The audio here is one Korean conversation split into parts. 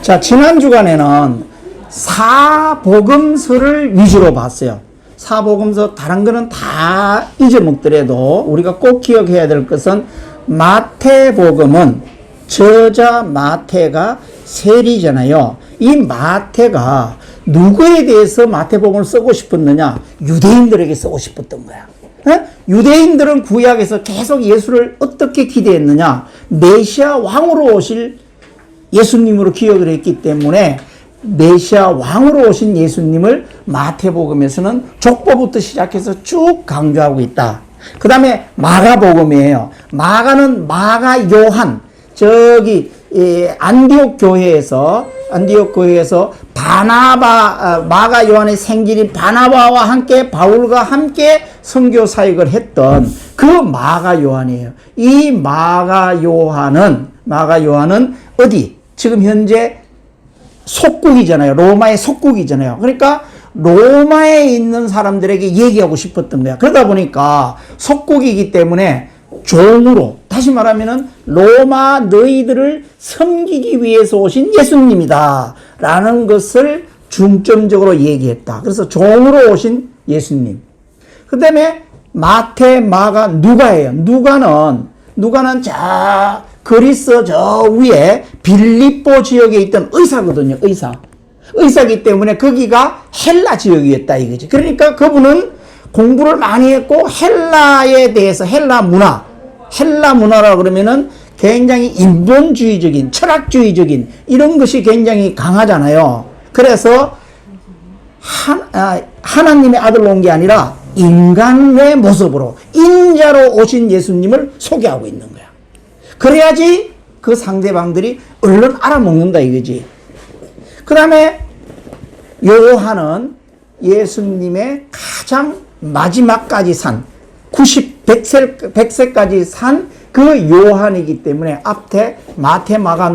자, 지난 주간에는 사복음서를 위주로 봤어요. 사복음서 다른 거는 다 잊어먹더라도 우리가 꼭 기억해야 될 것은 마태복음은 저자 마태가 세리잖아요. 이 마태가 누구에 대해서 마태복음을 쓰고 싶었느냐? 유대인들에게 쓰고 싶었던 거야. 유대인들은 구약에서 계속 예수를 어떻게 기대했느냐? 메시아 왕으로 오실 예수님으로 기억을 했기 때문에 메시아 왕으로 오신 예수님을 마태복음에서는 족보부터 시작해서 쭉 강조하고 있다. 그 다음에 마가복음이에요. 마가는 마가 요한, 안디옥 교회에서 마가 요한의 생질인 바나바와 함께 바울과 함께 선교 사역을 했던 그 마가 요한이에요. 이 마가 요한은 어디? 지금 현재 속국이잖아요. 로마의 속국이잖아요. 그러니까 로마에 있는 사람들에게 얘기하고 싶었던 거야. 그러다 보니까 속국이기 때문에 종으로, 다시 말하면은 로마 너희들을 섬기기 위해서 오신 예수님이다 라는 것을 중점적으로 얘기했다. 그래서 종으로 오신 예수님. 그 다음에 마태, 마가, 누가예요. 누가는 그리스 저 위에 빌립보 지역에 있던 의사거든요. 의사기 때문에 거기가 헬라 지역이었다 이거지. 그러니까 그분은 공부를 많이 했고 헬라에 대해서 헬라 문화라고 그러면은 굉장히 인본주의적인, 철학주의적인 이런 것이 굉장히 강하잖아요. 그래서 하나님의 아들로 온 게 아니라 인간의 모습으로 인자로 오신 예수님을 소개하고 있는 거야. 그래야지 그 상대방들이 얼른 알아먹는다 이거지. 그 다음에 요한은 예수님의 가장 마지막까지 산 100세까지 산 그 요한이기 때문에 앞에 마태, 마가,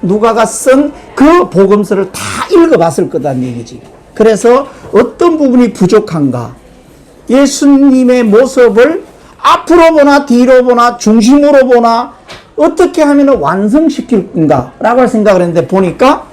누가가 쓴 그 복음서를 다 읽어봤을 거다는 얘기지. 그래서 어떤 부분이 부족한가? 예수님의 모습을 앞으로 보나 뒤로 보나 중심으로 보나 어떻게 하면 완성시킬 건가 라고 생각을 했는데 보니까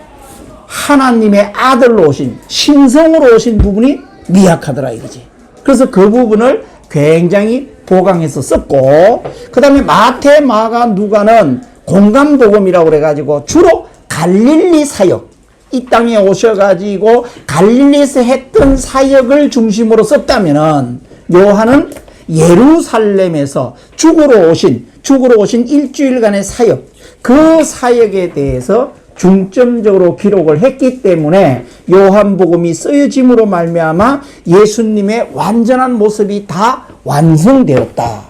하나님의 아들로 오신 신성으로 오신 부분이 미약하더라 이거지. 그래서 그 부분을 굉장히 보강해서 썼고, 그 다음에 마태, 마가, 누가는 공간복음이라고 그래가지고 주로 갈릴리 사역, 이 땅에 오셔가지고 갈릴리에서 했던 사역을 중심으로 썼다면은 요한은 예루살렘에서 죽으러 오신 일주일간의 사역, 그 사역에 대해서 중점적으로 기록을 했기 때문에 요한복음이 쓰여짐으로 말미암아 예수님의 완전한 모습이 다 완성되었다.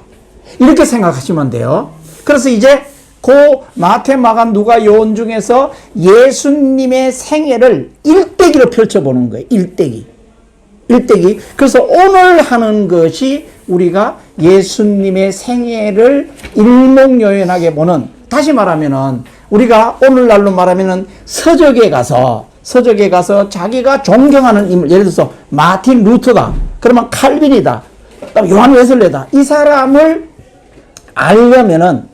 이렇게 생각하시면 돼요. 그래서 이제 그 마태, 마가, 누가, 요한 중에서 예수님의 생애를 일대기로 펼쳐보는 거예요. 일대기. 그래서 오늘 하는 것이 우리가 예수님의 생애를 일목요연하게 보는, 다시 말하면은 우리가 오늘날로 말하면은 서적에 가서 자기가 존경하는 인물, 예를 들어서 마틴 루터다. 그러면 칼빈이다. 요한 웨슬레다. 이 사람을 알려면은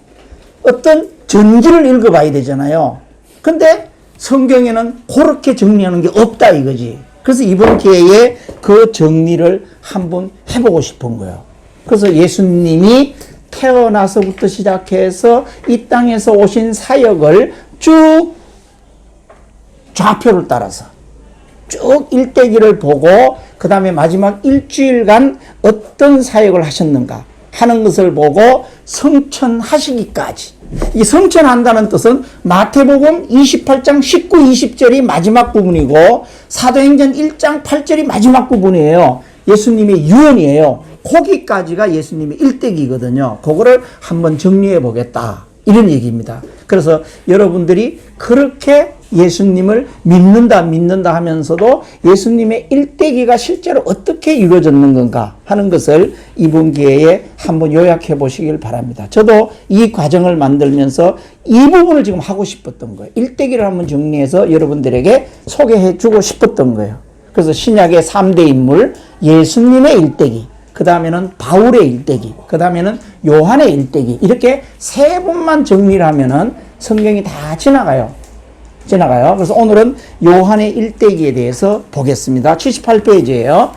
어떤 전기를 읽어봐야 되잖아요. 근데 성경에는 그렇게 정리하는 게 없다 이거지. 그래서 이번 기회에 그 정리를 한번 해보고 싶은 거예요. 그래서 예수님이 태어나서부터 시작해서 이 땅에서 오신 사역을 쭉 좌표를 따라서 쭉 일대기를 보고 그 다음에 마지막 일주일간 어떤 사역을 하셨는가 하는 것을 보고 성천하시기까지. 이 성천한다는 뜻은 마태복음 28장 19, 20절이 마지막 부분이고 사도행전 1장 8절이 마지막 부분이에요. 예수님의 유언이에요. 거기까지가 예수님의 일대기거든요. 그거를 한번 정리해 보겠다. 이런 얘기입니다. 그래서 여러분들이 그렇게 예수님을 믿는다 하면서도 예수님의 일대기가 실제로 어떻게 이루어졌는 건가 하는 것을 이번 기회에 한번 요약해 보시길 바랍니다. 저도 이 과정을 만들면서 이 부분을 지금 하고 싶었던 거예요. 일대기를 한번 정리해서 여러분들에게 소개해 주고 싶었던 거예요. 그래서 신약의 3대 인물, 예수님의 일대기, 그 다음에는 바울의 일대기, 그 다음에는 요한의 일대기, 이렇게 세 번만 정리를 하면은 성경이 다 지나가요. 지나가요. 그래서 오늘은 요한의 일대기에 대해서 보겠습니다. 78페이지예요.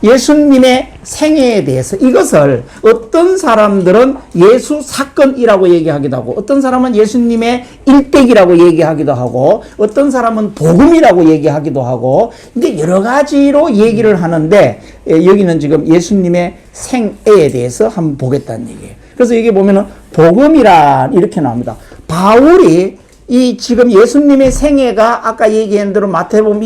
예수님의 생애에 대해서 이것을 어떤 사람들은 예수 사건이라고 얘기하기도 하고 어떤 사람은 예수님의 일대기라고 얘기하기도 하고 어떤 사람은 복음이라고 얘기하기도 하고 이제 여러 가지로 얘기를 하는데 여기는 지금 예수님의 생애에 대해서 한번 보겠다는 얘기예요. 그래서 여기 보면은 복음이란 이렇게 나옵니다. 바울이 이 지금 예수님의 생애가 아까 얘기한 대로 마태복음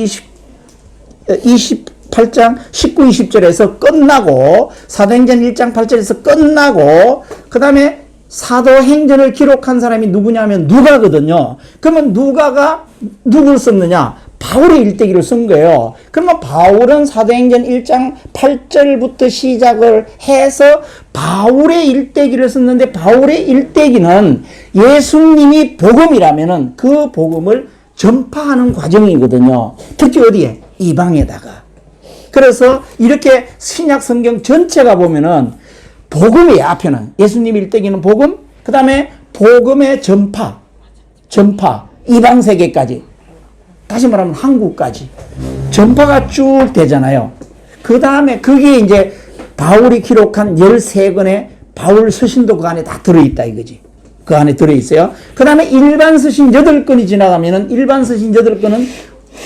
28장 19, 20절에서 끝나고 사도행전 1장 8절에서 끝나고 그 다음에 사도행전을 기록한 사람이 누구냐면 누가거든요. 그러면 누가가 누굴 썼느냐? 바울의 일대기를 쓴 거예요. 그러면 바울은 사도행전 1장 8절부터 시작을 해서 바울의 일대기를 썼는데 바울의 일대기는 예수님이 복음이라면은 그 복음을 전파하는 과정이거든요. 특히 어디에? 이방에다가. 그래서 이렇게 신약 성경 전체가 보면은 복음의 앞에는 예수님 일대기는 복음, 그 다음에 복음의 전파, 이방 세계까지. 다시 말하면 한국까지 전파가 쭉 되잖아요. 그 다음에 그게 이제 바울이 기록한 13권의 바울 서신도 그 안에 다 들어있다 이거지. 그 안에 들어있어요. 그 다음에 일반 서신 8권이 지나가면은 일반 서신 8권은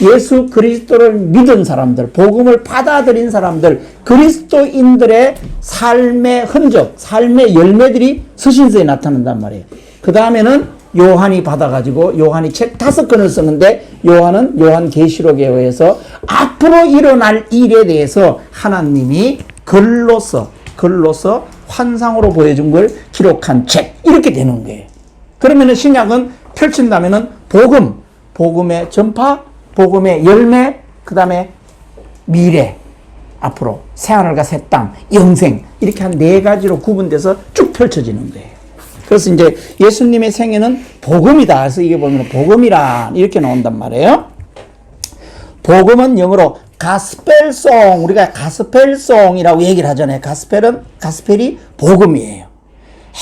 예수 그리스도를 믿은 사람들, 복음을 받아들인 사람들, 그리스도인들의 삶의 흔적, 삶의 열매들이 서신서에 나타난단 말이에요. 그 다음에는 요한이 받아가지고 요한이 책 5권을 쓰는데 요한은 요한계시록에 의해서 앞으로 일어날 일에 대해서 하나님이 글로서 환상으로 보여준 걸 기록한 책 이렇게 되는 거예요. 그러면은 신약은 펼친다면은 복음의 전파, 복음의 열매, 그 다음에 미래, 앞으로 새하늘과 새 땅, 영생 이렇게 한 4가지로 구분돼서 쭉 펼쳐지는 거예요. 그래서 이제 예수님의 생애는 복음이다. 그래서 이게 보면 복음이란 이렇게 나온단 말이에요. 복음은 영어로 가스펠송, 우리가 가스펠송이라고 얘기를 하잖아요. 가스펠이 복음이에요.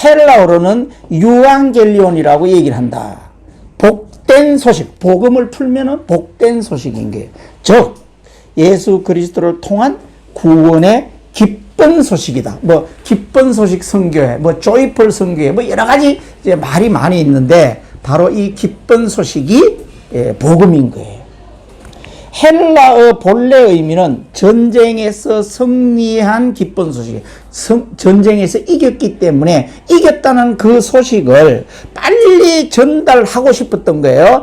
헬라어로는 유앙겔리온이라고 얘기를 한다. 복된 소식, 복음을 풀면은 복된 소식인 거예요. 즉 예수 그리스도를 통한 구원의 기쁜 소식이다. 뭐 기쁜 소식 선교회, 뭐 조이풀 선교회, 뭐 여러 가지 이제 말이 많이 있는데 바로 이 기쁜 소식이 복음인 거예요. 헬라어 본래 의미는 전쟁에서 승리한 기쁜 소식, 전쟁에서 이겼기 때문에 이겼다는 그 소식을 빨리 전달하고 싶었던 거예요.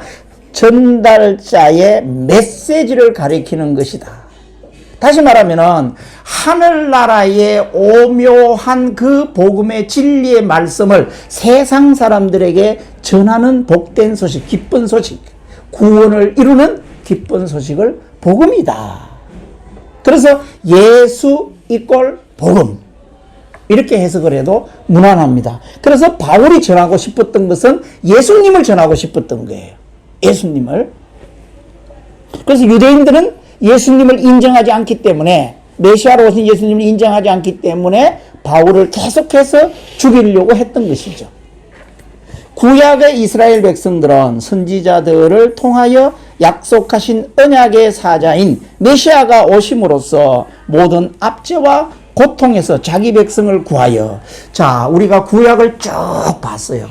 전달자의 메시지를 가리키는 것이다. 다시 말하면은 하늘나라의 오묘한 그 복음의 진리의 말씀을 세상 사람들에게 전하는 복된 소식, 기쁜 소식, 구원을 이루는 기쁜 소식을 복음이다. 그래서 예수 이꼴 복음 이렇게 해석을 해도 무난합니다. 그래서 바울이 전하고 싶었던 것은 예수님을 전하고 싶었던 거예요. 예수님을. 그래서 유대인들은 예수님을 인정하지 않기 때문에, 메시아로 오신 예수님을 인정하지 않기 때문에 바울을 계속해서 죽이려고 했던 것이죠. 구약의 이스라엘 백성들은 선지자들을 통하여 약속하신 언약의 사자인 메시아가 오심으로써 모든 압제와 고통에서 자기 백성을 구하여, 자, 우리가 구약을 쭉 봤어요.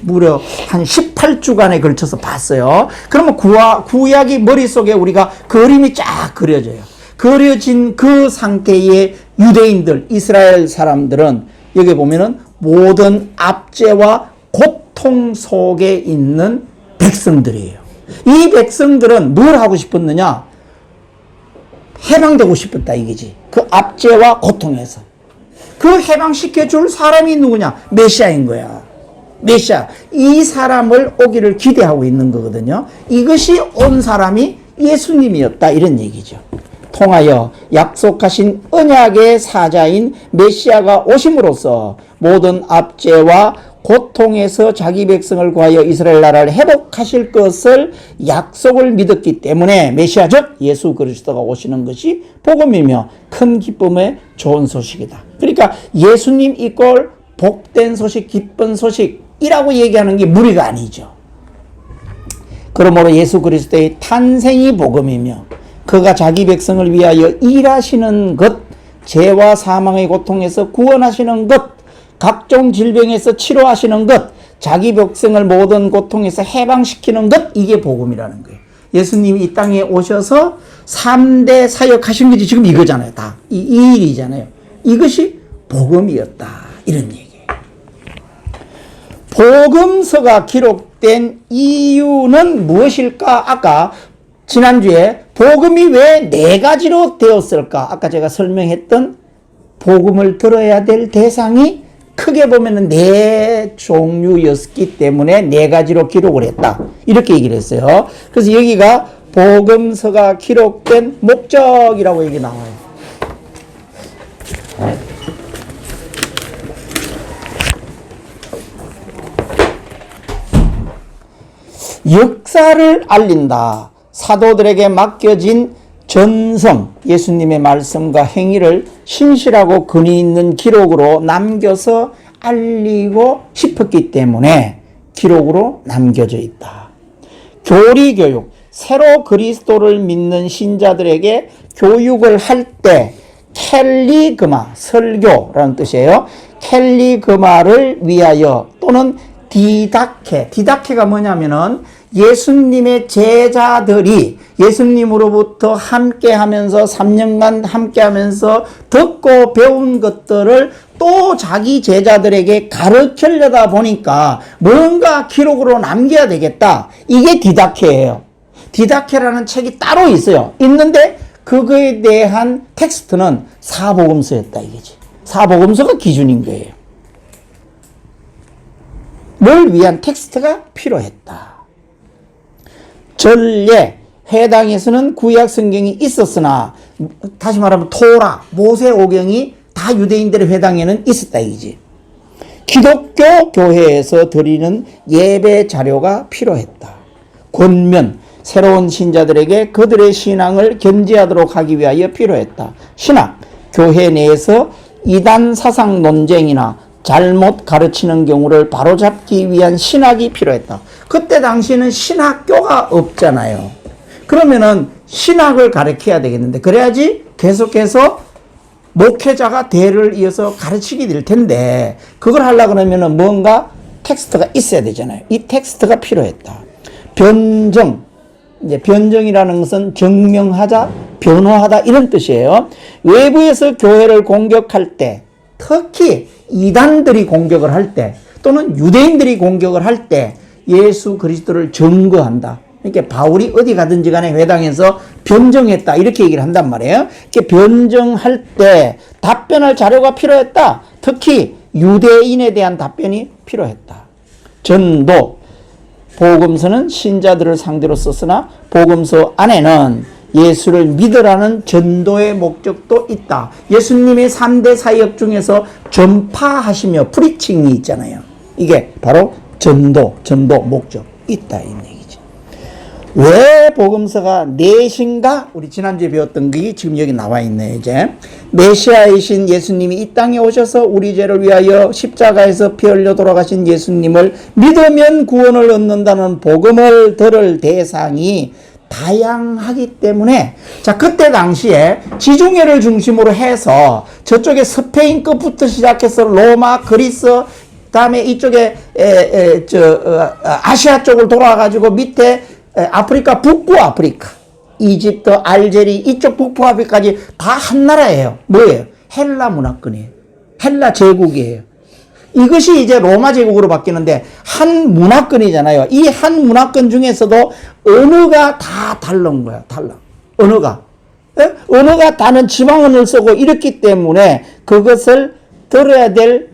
무려 한 18주간에 걸쳐서 봤어요. 그러면 구약이 머릿속에 우리가 그림이 쫙 그려져요. 그려진 그 상태의 유대인들, 이스라엘 사람들은 여기 보면은 모든 압제와 고통 속에 있는 백성들이에요. 이 백성들은 뭘 하고 싶었느냐? 해방되고 싶었다 이거지. 그 압제와 고통에서. 그 해방시켜 줄 사람이 누구냐? 메시아인 거야. 메시아. 이 사람을 오기를 기대하고 있는 거거든요. 이것이 온 사람이 예수님이었다 이런 얘기죠. 통하여 약속하신 언약의 사자인 메시아가 오심으로써 모든 압제와 고통에서 자기 백성을 구하여 이스라엘 나라를 회복하실 것을 약속을 믿었기 때문에 메시아 즉 예수 그리스도가 오시는 것이 복음이며 큰 기쁨의 좋은 소식이다. 그러니까 예수님 이꼴 복된 소식, 기쁜 소식이라고 얘기하는 게 무리가 아니죠. 그러므로 예수 그리스도의 탄생이 복음이며 그가 자기 백성을 위하여 일하시는 것, 죄와 사망의 고통에서 구원하시는 것, 각종 질병에서 치료하시는 것, 자기 백성을 모든 고통에서 해방시키는 것, 이게 복음이라는 거예요. 예수님이 이 땅에 오셔서 3대 사역하신 것이 지금 이거잖아요. 다. 이 일이잖아요. 이것이 복음이었다. 이런 얘기예요. 복음서가 기록된 이유는 무엇일까? 아까 지난주에 복음이 왜 4가지로 되었을까? 아까 제가 설명했던 복음을 들어야 될 대상이 크게 보면 4종류였기 때문에 4가지로 기록을 했다. 이렇게 얘기를 했어요. 그래서 여기가 복음서가 기록된 목적이라고 여기 나와요. 역사를 알린다. 사도들에게 맡겨진 전성, 예수님의 말씀과 행위를 신실하고 근위 있는 기록으로 남겨서 알리고 싶었기 때문에 기록으로 남겨져 있다. 교리교육, 새로 그리스도를 믿는 신자들에게 교육을 할 때 켈리그마, 설교라는 뜻이에요. 켈리그마를 위하여 또는 디다케가 뭐냐면은 예수님의 제자들이 예수님으로부터 함께 하면서 3년간 함께 하면서 듣고 배운 것들을 또 자기 제자들에게 가르치려다 보니까 뭔가 기록으로 남겨야 되겠다. 이게 디다케예요. 디다케라는 책이 따로 있어요. 있는데 그거에 대한 텍스트는 사복음서였다 이거지. 사복음서가 기준인 거예요. 를 위한 텍스트가 필요했다. 전례, 회당에서는 구약 성경이 있었으나 다시 말하면 토라, 모세오경이 다 유대인들의 회당에는 있었다 이지. 기독교 교회에서 드리는 예배 자료가 필요했다. 권면, 새로운 신자들에게 그들의 신앙을 견지하도록 하기 위하여 필요했다. 신학, 교회 내에서 이단 사상 논쟁이나 잘못 가르치는 경우를 바로잡기 위한 신학이 필요했다. 그때 당시에는 신학교가 없잖아요. 그러면은 신학을 가르쳐야 되겠는데 그래야지 계속해서 목회자가 대를 이어서 가르치게 될 텐데 그걸 하려고 그러면은 뭔가 텍스트가 있어야 되잖아요. 이 텍스트가 필요했다. 변정, 이제 변정이라는 것은 증명하다, 변호하다 이런 뜻이에요. 외부에서 교회를 공격할 때 특히 이단들이 공격을 할 때 또는 유대인들이 공격을 할 때 예수 그리스도를 증거한다. 이렇게 바울이 어디 가든지 간에 회당에서 변정했다 이렇게 얘기를 한단 말이에요. 이렇게 변정할 때 답변할 자료가 필요했다. 특히 유대인에 대한 답변이 필요했다. 전도, 복음서는 신자들을 상대로 썼으나 복음서 안에는 예수를 믿으라는 전도의 목적도 있다. 예수님의 3대 사역 중에서 전파하시며 프리칭이 있잖아요. 이게 바로 전도 목적 있다 이 얘기지. 왜 복음서가 넷인가? 우리 지난주에 배웠던 게 지금 여기 나와 있네. 이제 메시아이신 예수님이 이 땅에 오셔서 우리 죄를 위하여 십자가에서 피 흘려 돌아가신 예수님을 믿으면 구원을 얻는다는 복음을 들을 대상이 다양하기 때문에 자 그때 당시에 지중해를 중심으로 해서 저쪽에 스페인 끝부터 시작해서 로마, 그리스, 다음에 이쪽에 아시아 쪽을 돌아가지고 밑에 아프리카, 북부 아프리카, 이집트, 알제리 이쪽 북부 아프리카까지 다 한 나라예요. 뭐예요? 헬라 문화권이에요. 헬라 제국이에요. 이것이 이제 로마 제국으로 바뀌는데 한 문화권이잖아요. 이 한 문화권 중에서도 언어가 다 다른 거야. 달라. 언어가. 예? 언어가 다른 지방언어를 쓰고 이렇기 때문에 그것을 들어야 될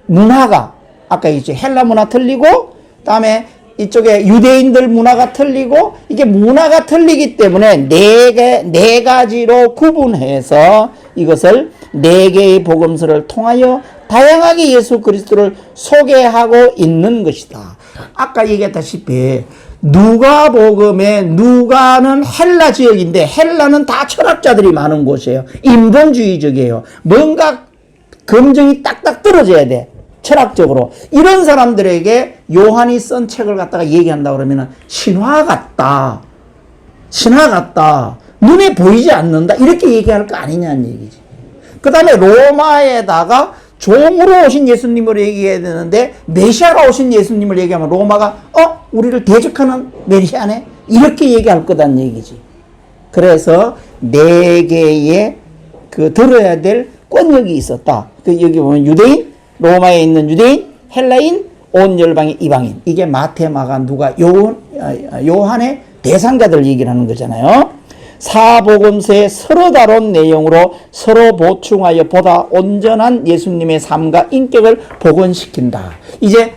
문화가 아까 이제 헬라 문화 틀리고 그다음에 이쪽에 유대인들 문화가 틀리고 이게 문화가 틀리기 때문에 네 가지로 구분해서 이것을 4개의 복음서를 통하여 다양하게 예수 그리스도를 소개하고 있는 것이다. 아까 얘기했다시피 누가복음에 누가는 헬라 지역인데 헬라는 다 철학자들이 많은 곳이에요. 인본주의적이에요. 뭔가 검증이 딱딱 떨어져야 돼. 철학적으로. 이런 사람들에게 요한이 쓴 책을 갖다가 얘기한다 그러면은 신화 같다. 신화 같다. 눈에 보이지 않는다. 이렇게 얘기할 거 아니냐는 얘기지. 그 다음에 로마에다가 종으로 오신 예수님을 얘기해야 되는데 메시아가 오신 예수님을 얘기하면 로마가 우리를 대적하는 메시아네? 이렇게 얘기할 거다는 얘기지. 그래서 네 개의 들어야 될 권력이 있었다. 여기 보면 유대인, 로마에 있는 유대인, 헬라인, 온 열방의 이방인. 이게 마태, 마가, 누가, 요한의 대상자들 얘기를 하는 거잖아요. 사복음서에 서로 다룬 내용으로 서로 보충하여 보다 온전한 예수님의 삶과 인격을 복원시킨다. 이제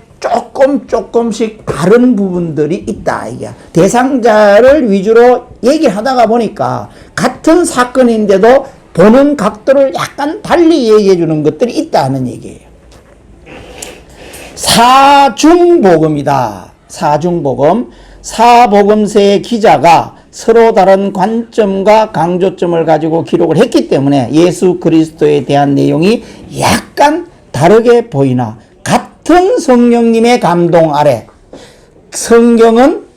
조금씩 다른 부분들이 있다. 이게 대상자를 위주로 얘기하다가 보니까 같은 사건인데도 보는 각도를 약간 달리 얘기해 주는 것들이 있다는 얘기예요. 사중복음이다. 사중복음. 사복음서의 기자가 서로 다른 관점과 강조점을 가지고 기록을 했기 때문에 예수 그리스도에 대한 내용이 약간 다르게 보이나 같은 성령님의 감동 아래,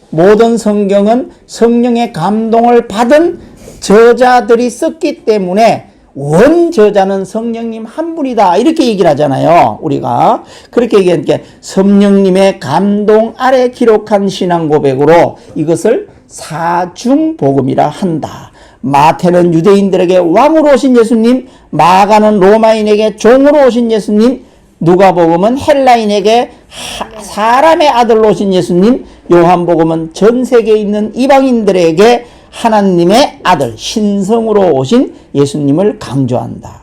모든 성경은 성령의 감동을 받은 저자들이 썼기 때문에 원저자는 성령님 한 분이다. 이렇게 얘기를 하잖아요. 우리가. 그렇게 얘기하니까 성령님의 감동 아래 기록한 신앙 고백으로 이것을 사중복음이라 한다. 마태는 유대인들에게 왕으로 오신 예수님, 마가는 로마인에게 종으로 오신 예수님, 누가복음은 헬라인에게 사람의 아들로 오신 예수님, 요한복음은 전 세계에 있는 이방인들에게 하나님의 아들, 신성으로 오신 예수님을 강조한다.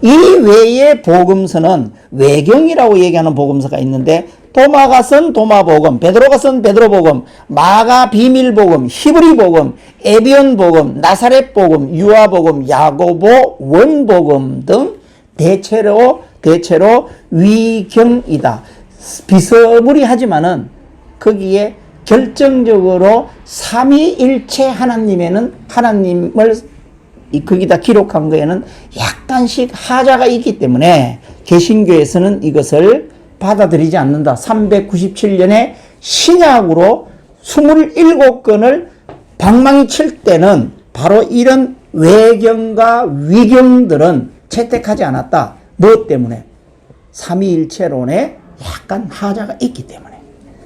이 외의 복음서는 외경이라고 얘기하는 복음서가 있는데 도마가 쓴 도마복음, 베드로가 쓴 베드로복음, 마가 비밀복음, 히브리복음, 에비온복음, 나사렛복음, 유아복음, 야고보 원복음 등 대체로 위경이다. 비스무리하지만은 거기에 결정적으로 삼위일체 하나님에는 하나님을 거기다 기록한 거에는 약간씩 하자가 있기 때문에 개신교에서는 이것을 받아들이지 않는다. 397년에 신약으로 27권을 방망이 칠 때는 바로 이런 외경과 위경들은 채택하지 않았다. 무엇 때문에? 삼위일체론에 약간 하자가 있기 때문에.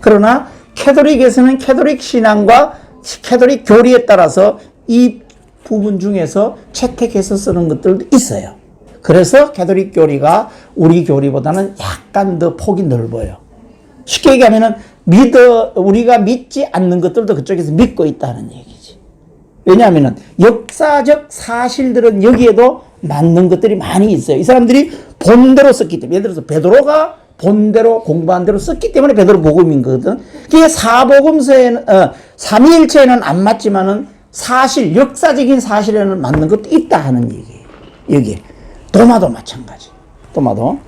그러나 캐톨릭에서는 캐톨릭 신앙과 캐톨릭 교리에 따라서 이 부분 중에서 채택해서 쓰는 것들도 있어요. 그래서 캐톨릭 교리가 우리 교리보다는 약간 더 폭이 넓어요. 쉽게 얘기하면은 우리가 믿지 않는 것들도 그쪽에서 믿고 있다는 얘기지. 왜냐하면은 역사적 사실들은 여기에도 맞는 것들이 많이 있어요. 이 사람들이 본대로 썼기 때문에. 예를 들어서 베드로가 본대로 공부한 대로 썼기 때문에 베드로 복음인 거거든. 그게 사복음서에는 삼위일체에는 안 맞지만은 사실 역사적인 사실에는 맞는 것도 있다 하는 얘기예요. 여기 도마도 마찬가지. 도마도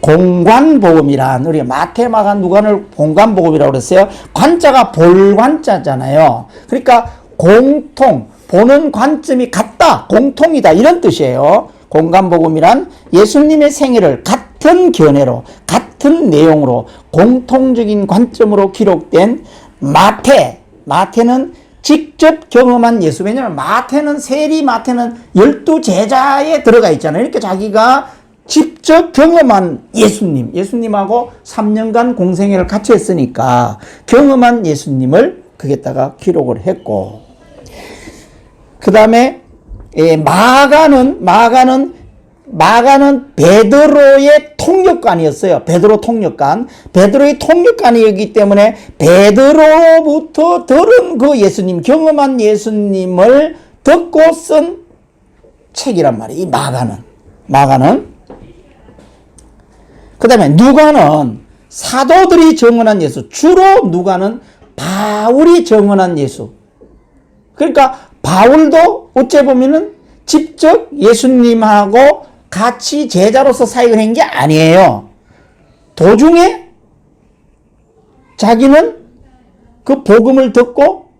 공관복음이란 우리가 마태, 마가, 누가를 공관복음이라고 그랬어요. 관자가 볼관자잖아요. 그러니까 공통, 보는 관점이 같다, 공통이다 이런 뜻이에요. 공관복음이란 예수님의 생애를 같은 견해로, 같은 내용으로, 공통적인 관점으로 기록된 마태는 직접 경험한 예수. 왜냐하면 세리 마태는 12제자에 들어가 있잖아요. 이렇게 자기가 직접 경험한 예수님하고 3년간 공생애를 같이 했으니까 경험한 예수님을 거기에다가 기록을 했고, 그 다음에 마가는 베드로의 통역관이었어요. 베드로 통역관. 베드로의 통역관이었기 때문에 베드로부터 들은 그 예수님, 경험한 예수님을 듣고 쓴 책이란 말이에요. 이 마가는. 그 다음에 누가는 사도들이 증언한 예수. 주로 누가는 바울이 증언한 예수. 그러니까 바울도 어째 보면은 직접 예수님하고 같이 제자로서 사역을 한 게 아니에요. 도중에 자기는 그 복음을 듣고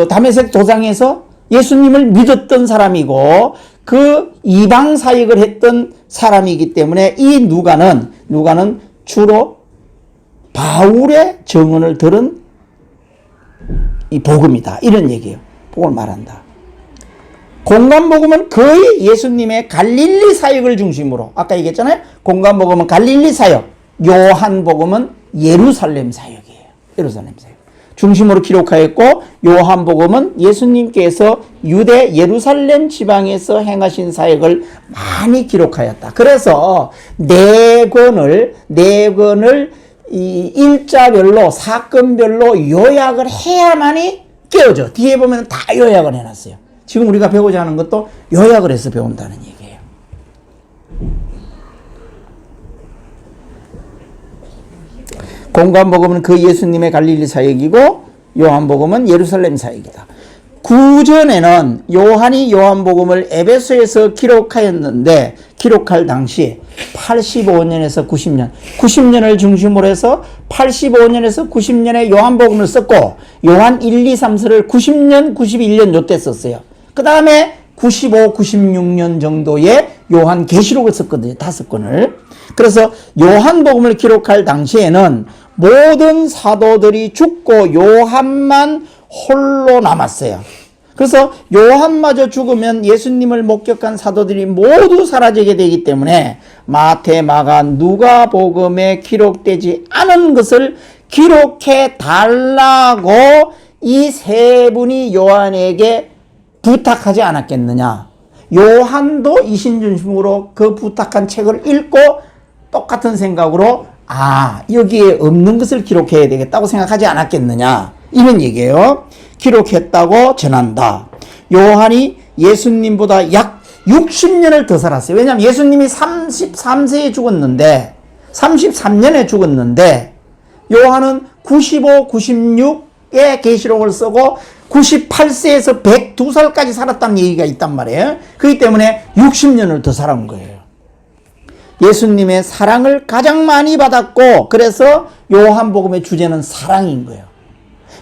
다메섹 도상에서 예수님을 믿었던 사람이고, 그 이방 사역을 했던 사람이기 때문에 이 누가는 주로 바울의 증언을 들은 이 복음이다. 이런 얘기예요. 복음을 말한다. 공간복음은 거의 예수님의 갈릴리 사역을 중심으로, 아까 얘기했잖아요. 공간복음은 갈릴리 사역, 요한복음은 예루살렘 사역이에요. 예루살렘 사역 중심으로 기록하였고, 요한복음은 예수님께서 유대 예루살렘 지방에서 행하신 사역을 많이 기록하였다. 그래서 네 권을 이 일자별로, 사건별로 요약을 해야만이 깨어져. 뒤에 보면 다 요약을 해놨어요. 지금 우리가 배우자 하는 것도 요약을 해서 배운다는 얘기예요. 공간복음은 그 예수님의 갈릴리 사역이고, 요한복음은 예루살렘 사역이다. 구전에는 요한이 요한복음을 에베소에서 기록하였는데, 기록할 당시 85년에서 90년을 중심으로 해서 85년에서 90년에 요한복음을 썼고, 요한 1, 2, 3, 4를 90년, 91년 요때 썼어요. 그 다음에 95, 96년 정도에 요한 계시록을 썼거든요. 5권을. 그래서 요한복음을 기록할 당시에는 모든 사도들이 죽고 요한만 홀로 남았어요. 그래서 요한마저 죽으면 예수님을 목격한 사도들이 모두 사라지게 되기 때문에 마태, 마가, 누가복음에 기록되지 않은 것을 기록해 달라고 이 세 분이 요한에게 부탁하지 않았겠느냐. 요한도 이신중심으로 그 부탁한 책을 읽고 똑같은 생각으로 여기에 없는 것을 기록해야 되겠다고 생각하지 않았겠느냐. 이런 얘기예요. 기록했다고 전한다. 요한이 예수님보다 약 60년을 더 살았어요. 왜냐하면 예수님이 33세에 죽었는데, 33년에 죽었는데, 요한은 95, 96에 계시록을 쓰고 98세에서 102살까지 살았다는 얘기가 있단 말이에요. 그렇기 때문에 60년을 더 살아온 거예요. 예수님의 사랑을 가장 많이 받았고, 그래서 요한복음의 주제는 사랑인 거예요.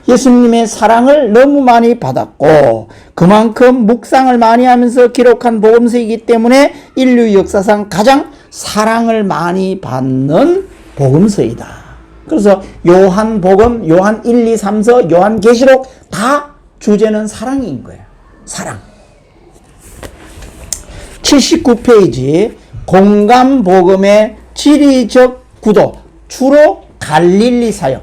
예수님의 사랑을 너무 많이 받았고, 그만큼 묵상을 많이 하면서 기록한 복음서이기 때문에 인류 역사상 가장 사랑을 많이 받는 복음서이다. 그래서 요한복음, 요한 1, 2, 3서, 요한계시록 다 주제는 사랑인 거예요. 사랑. 79페이지 공간복음의 지리적 구도, 주로 갈릴리 사역.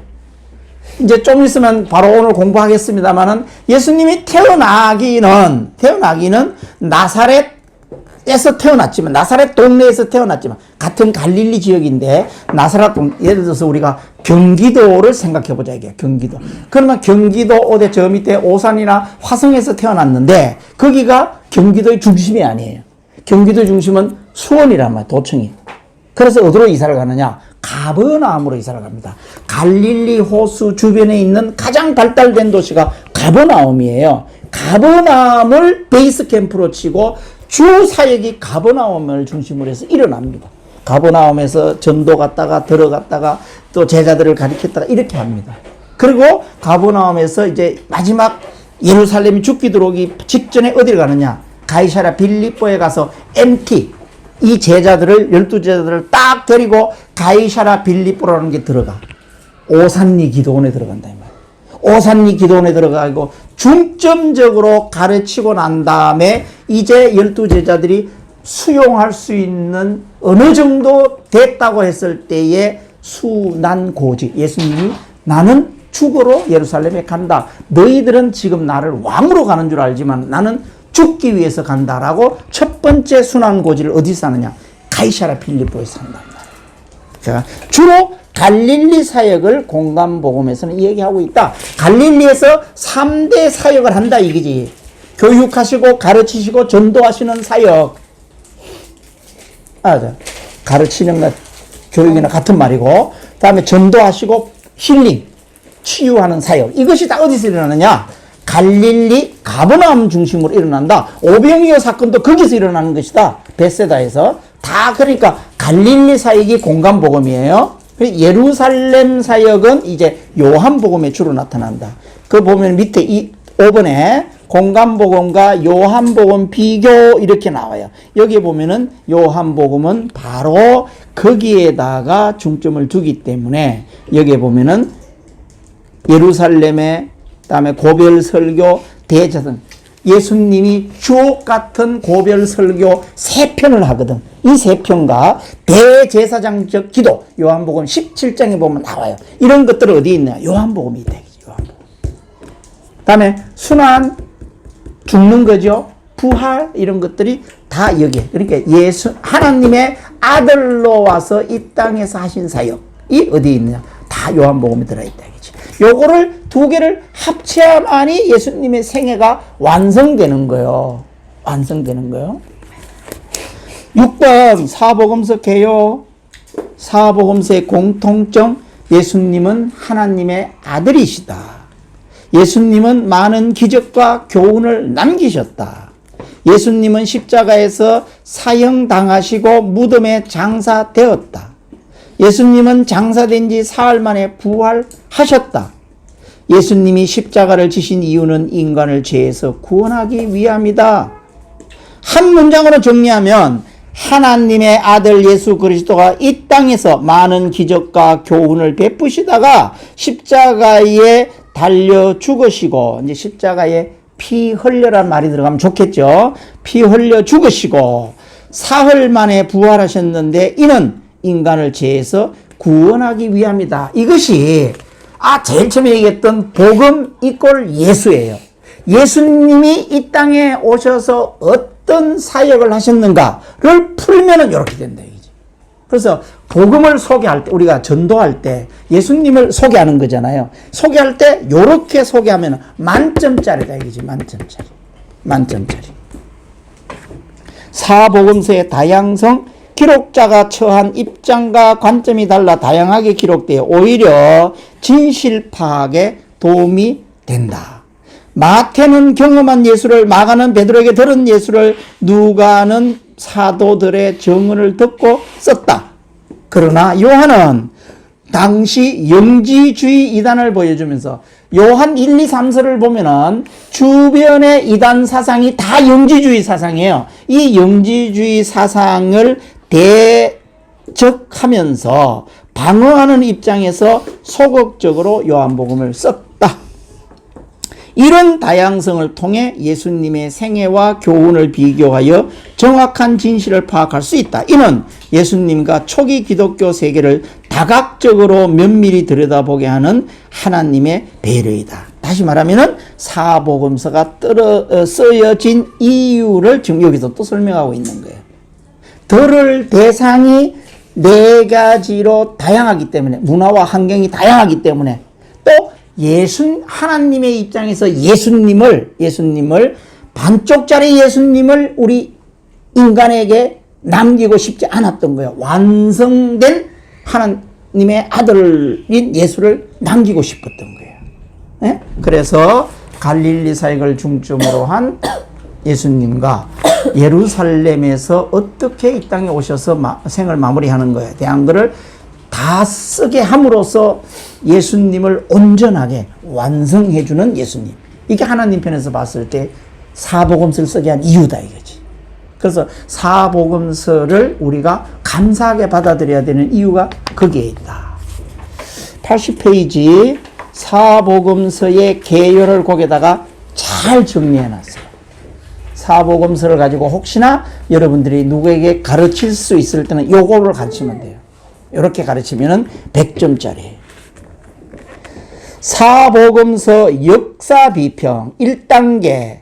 이제 좀 있으면 바로 오늘 공부하겠습니다만은, 예수님이 태어나기는 나사렛에서 태어났지만, 나사렛 동네에서 태어났지만, 같은 갈릴리 지역인데, 나사렛 예를 들어서 우리가 경기도를 생각해 보자, 이게 경기도. 그러면 경기도 어디 저 밑에 오산이나 화성에서 태어났는데, 거기가 경기도의 중심이 아니에요. 경기도 중심은 수원이란 말이에요, 도청이. 그래서 어디로 이사를 가느냐? 가버나움으로 이사를 갑니다. 갈릴리 호수 주변에 있는 가장 발달된 도시가 가버나움이에요. 가버나움을 베이스 캠프로 치고 주 사역이 가버나움을 중심으로 해서 일어납니다. 가버나움에서 전도 갔다가 들어갔다가 또 제자들을 가리켰다가 이렇게 합니다. 그리고 가버나움에서 이제 마지막 예루살렘이 죽기 들어오기 직전에 어디를 가느냐? 가이사랴 빌립보에 가서 MT 이 제자들을 12제자들을 딱 데리고 가이사랴 빌립보라는 게 들어가. 오산리 기도원에 들어간다 이 말이야. 오산리 기도원에 들어가고 중점적으로 가르치고 난 다음에 이제 12제자들이 수용할 수 있는 어느 정도 됐다고 했을 때에 수난고지. 예수님이 나는 죽으러 예루살렘에 간다. 너희들은 지금 나를 왕으로 가는 줄 알지만 나는 죽기 위해서 간다라고 첫 번째 순환고지를 어디서 하느냐? 가이사랴 빌립보에서 한단 말이에요. 자, 주로 갈릴리 사역을 공간복음에서는 얘기하고 있다. 갈릴리에서 3대 사역을 한다 이거지. 교육하시고 가르치시고 전도하시는 사역. 가르치는 것, 교육이나 같은 말이고, 그 다음에 전도하시고 힐링, 치유하는 사역. 이것이 다 어디서 일어나느냐? 갈릴리 가버나움 중심으로 일어난다. 오병이어 사건도 거기서 일어나는 것이다. 베세다에서. 다 그러니까 갈릴리 사역이 공간복음이에요. 예루살렘 사역은 이제 요한복음에 주로 나타난다. 그 보면 밑에 이 5번에 공관복음과 요한복음 비교 이렇게 나와요. 여기 보면은 요한복음은 바로 거기에다가 중점을 두기 때문에 여기 보면은 예루살렘의 그다음에 고별 설교 대제사장 예수님이 주옥 같은 고별 설교 3편을 하거든. 이 3편과 대제사장적 기도 요한복음 17장에 보면 나와요. 이런 것들은 어디 있냐? 요한복음이 있다. 요한복음. 그다음에 순환 죽는 거죠. 부활 이런 것들이 다 여기에. 그러니까 예수 하나님의 아들로 와서 이 땅에서 하신 사역이 어디 있느냐? 다 요한복음에 들어있다. 요거를 두 개를 합쳐야만이 예수님의 생애가 완성되는 거예요. 완성되는 거예요. 6번 사복음서 개요. 사복음서의 공통점 예수님은 하나님의 아들이시다. 예수님은 많은 기적과 교훈을 남기셨다. 예수님은 십자가에서 사형당하시고 무덤에 장사되었다. 예수님은 장사된 지 사흘 만에 부활하셨다. 예수님이 십자가를 지신 이유는 인간을 죄에서 구원하기 위함이다. 한 문장으로 정리하면 하나님의 아들 예수 그리스도가 이 땅에서 많은 기적과 교훈을 베푸시다가 십자가에 달려 죽으시고 이제 십자가에 피 흘려란 말이 들어가면 좋겠죠. 피 흘려 죽으시고 사흘 만에 부활하셨는데 이는 인간을 죄에서 구원하기 위함이다. 이것이 제일 처음에 얘기했던 복음 이꼴 예수예요. 예수님이 이 땅에 오셔서 어떤 사역을 하셨는가를 풀면은 이렇게 된다. 그래서 복음을 소개할 때 우리가 전도할 때 예수님을 소개하는 거잖아요. 소개할 때 이렇게 소개하면 만점짜리다 이거지. 만점짜리. 만점짜리. 사복음서의 다양성 기록자가 처한 입장과 관점이 달라 다양하게 기록되어 오히려 진실 파악에 도움이 된다. 마태는 경험한 예수를, 마가는 베드로에게 들은 예수를, 누가는 사도들의 증언을 듣고 썼다. 그러나 요한은 당시 영지주의 이단을 보여주면서 요한 1, 2, 3서를 보면은 주변의 이단 사상이 다 영지주의 사상이에요. 이 영지주의 사상을 대적하면서 방어하는 입장에서 소극적으로 요한복음을 썼다. 이런 다양성을 통해 예수님의 생애와 교훈을 비교하여 정확한 진실을 파악할 수 있다. 이는 예수님과 초기 기독교 세계를 다각적으로 면밀히 들여다보게 하는 하나님의 배려이다. 다시 말하면은 사복음서가 쓰여진 이유를 지금 여기서 또 설명하고 있는 거예요. 들을 대상이 4가지로 다양하기 때문에, 문화와 환경이 다양하기 때문에, 또 하나님의 입장에서 예수님을 반쪽짜리 예수님을 우리 인간에게 남기고 싶지 않았던 거예요. 완성된 하나님의 아들인 예수를 남기고 싶었던 거예요. 네? 그래서 갈릴리 사역을 중점으로 한 예수님과 예루살렘에서 어떻게 이 땅에 오셔서 생을 마무리하는 거에 대한 것을 다 쓰게 함으로써 예수님을 온전하게 완성해주는 예수님. 이게 하나님 편에서 봤을 때 사복음서를 쓰게 한 이유다 이거지. 그래서 사복음서를 우리가 감사하게 받아들여야 되는 이유가 거기에 있다. 80페이지 사복음서의 개요를 거기다가 잘 정리해놨어요. 사복음서를 가지고 혹시나 여러분들이 누구에게 가르칠 수 있을 때는 요거를 가르치면 돼요. 이렇게 가르치면은 100점짜리. 사복음서 역사 비평 1단계,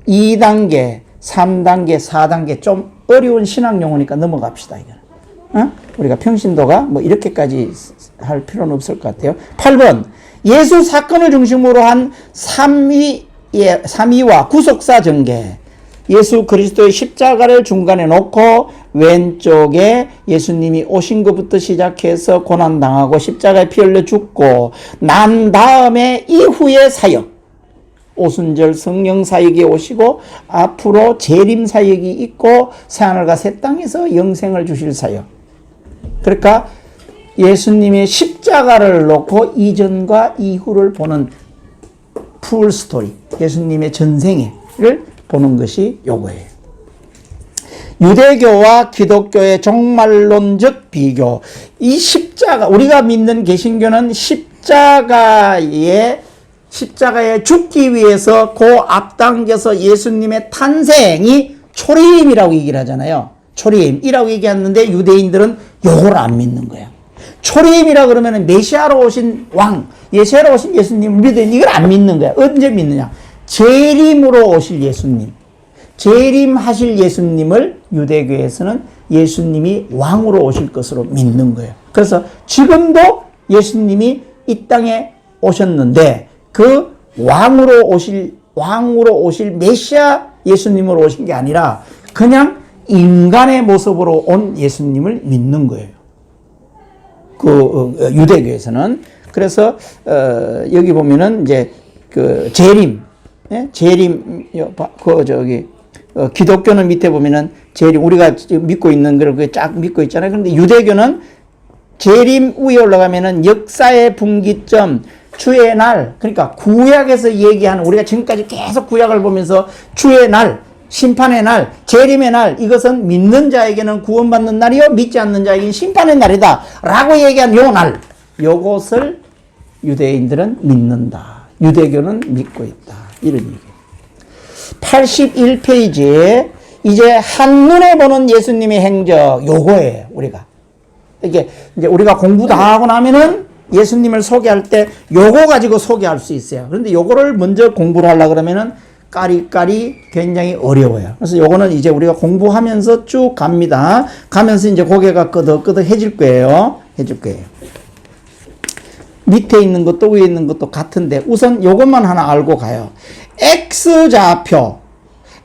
2단계, 3단계, 4단계 좀 어려운 신학 용어니까 넘어갑시다. 이거는. 우리가 평신도가 뭐 이렇게까지 할 필요는 없을 것 같아요. 8번 예수 사건을 중심으로 한 삼위와 구속사 전개. 예수 그리스도의 십자가를 중간에 놓고 왼쪽에 예수님이 오신 것부터 시작해서 고난당하고 십자가에 피 흘려 죽고 난 다음에 이후의 사역, 오순절 성령 사역이 오시고 앞으로 재림 사역이 있고 새하늘과 새 땅에서 영생을 주실 사역. 그러니까 예수님의 십자가를 놓고 이전과 이후를 보는 풀 스토리, 예수님의 전생애를 보는 것이 요거예요. 유대교와 기독교의 종말론적 비교. 이 십자가, 우리가 믿는 개신교는 십자가에 죽기 위해서 앞당겨서 예수님의 탄생이 초림이라고 얘기를 하잖아요. 초림이라고 얘기하는데 유대인들은 요걸 안 믿는 거예요. 초림이라 그러면 메시아로 오신 왕, 메시아로 오신 예수님을 믿는, 이걸 안 믿는 거야. 언제 믿느냐? 재림으로 오실 예수님, 재림하실 예수님을 유대교에서는 예수님이 왕으로 오실 것으로 믿는 거예요. 그래서 지금도 예수님이 이 땅에 오셨는데 그 왕으로 오실 메시아 예수님으로 오신 게 아니라 그냥 인간의 모습으로 온 예수님을 믿는 거예요. 그 유대교에서는. 그래서 여기 보면은 이제 그 재림, 기독교는 밑에 보면은 재림, 우리가 지금 믿고 있는 걸 쫙 믿고 있잖아요. 그런데 유대교는 재림 위에 올라가면은 역사의 분기점, 주의 날, 그러니까 구약에서 얘기하는, 우리가 지금까지 계속 구약을 보면서 주의 날, 심판의 날, 재림의 날, 이것은 믿는 자에게는 구원받는 날이요 믿지 않는 자에게는 심판의 날이다 라고 얘기한 요 날, 요것을 유대인들은 믿는다, 유대교는 믿고 있다, 이런 얘기예요. 81페이지에 이제 한눈에 보는 예수님의 행적, 요거예요. 우리가 이게 이제 우리가 공부 다 하고 나면은 예수님을 소개할 때 요거 가지고 소개할 수 있어요. 그런데 요거를 먼저 공부를 하려고 그러면은 까리까리 굉장히 어려워요. 그래서 요거는 이제 우리가 공부하면서 쭉 갑니다. 가면서 이제 고개가 끄덕끄덕해질 거예요. 밑에 있는 것도 위에 있는 것도 같은데 우선 요것만 하나 알고 가요.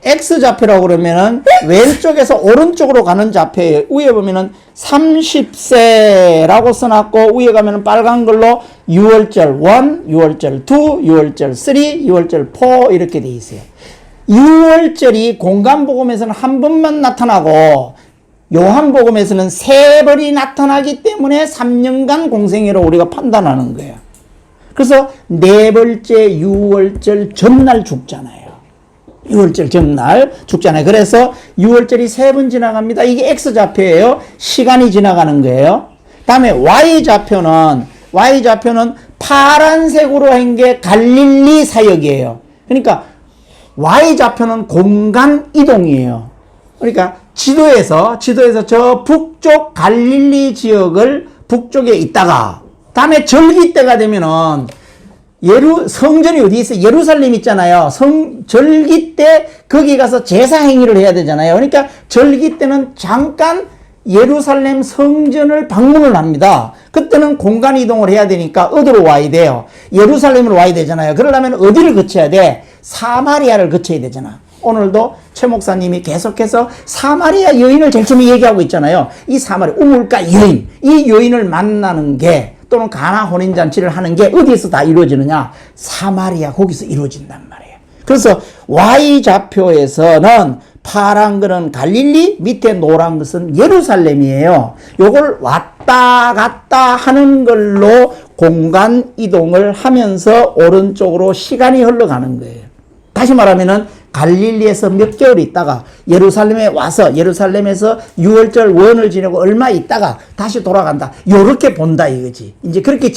X좌표라고 그러면은 왼쪽에서 오른쪽으로 가는 좌표예요. 위에 보면은 30세라고 써놨고 위에 가면은 빨간 걸로 6월절 1, 6월절 2, 6월절 3, 6월절 4 이렇게 돼 있어요. 6월절이 공간복음에서는 한 번만 나타나고 요한복음에서는 3번이 나타나기 때문에 3년간 공생애로 우리가 판단하는 거예요. 그래서 네 번째 6월절 전날 죽잖아요. 6월절 전날 죽잖아요. 그래서 6월절이 3번 지나갑니다. 이게 X좌표예요. 시간이 지나가는 거예요. 다음에 Y좌표는 파란색으로 한 게 갈릴리 사역이에요. 그러니까 Y좌표는 공간 이동이에요. 그러니까 지도에서 저 북쪽 갈릴리 지역을 북쪽에 있다가 다음에 절기 때가 되면은 성전이 어디 있어요? 예루살렘 있잖아요. 절기 때 거기 가서 제사 행위를 해야 되잖아요. 그러니까 절기 때는 잠깐 예루살렘 성전을 방문을 합니다. 그때는 공간 이동을 해야 되니까 어디로 와야 돼요? 예루살렘으로 와야 되잖아요. 그러려면 어디를 거쳐야 돼? 사마리아를 거쳐야 되잖아. 오늘도 최 목사님이 계속해서 사마리아 여인을 제일 처음에 얘기하고 있잖아요. 이 사마리아 우물가 여인, 이 여인을 만나는 게 또는 가나 혼인잔치를 하는 게 어디에서 다 이루어지느냐? 사마리아, 거기서 이루어진단 말이에요. 그래서 Y좌표에서는 파란 거는 갈릴리, 밑에 노란 것은 예루살렘이에요. 요걸 왔다 갔다 하는 걸로 공간 이동을 하면서 오른쪽으로 시간이 흘러가는 거예요. 다시 말하면은 갈릴리에서 몇 개월 있다가 예루살렘에 와서 예루살렘에서 6월절 원을 지내고 얼마 있다가 다시 돌아간다. 요렇게 본다 이거지. 이제 그렇게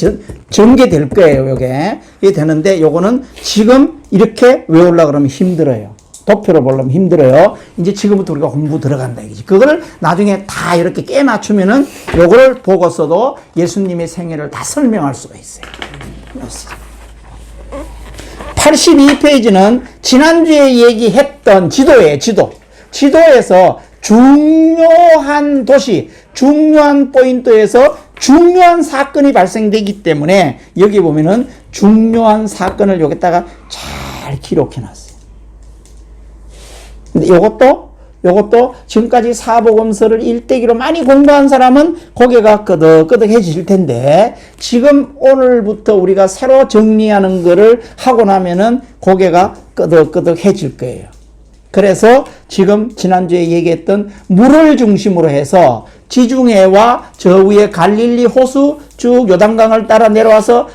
전개될 거예요. 요게 되는데 요거는 지금 이렇게 외우려고 그러면 힘들어요. 도표로 보려면 힘들어요. 이제 지금부터 우리가 공부 들어간다 이거지. 그거를 나중에 다 이렇게 깨 맞추면은 요거를 보고서도 예수님의 생애를 다 설명할 수가 있어요. 82페이지는 지난주에 얘기했던 지도예요. 지도에서 중요한 도시, 중요한 포인트에서 중요한 사건이 발생되기 때문에 여기 보면은 중요한 사건을 여기다가 잘 기록해 놨어요. 근데 요것도 지금까지 사복음서를 일대기로 많이 공부한 사람은 고개가 끄덕끄덕해질 텐데 지금 오늘부터 우리가 새로 정리하는 거를 하고 나면은 고개가 끄덕끄덕해질 거예요. 그래서 지금 지난주에 얘기했던 물을 중심으로 해서 지중해와 저 위에 갈릴리 호수 쭉 요단강을 따라 내려와서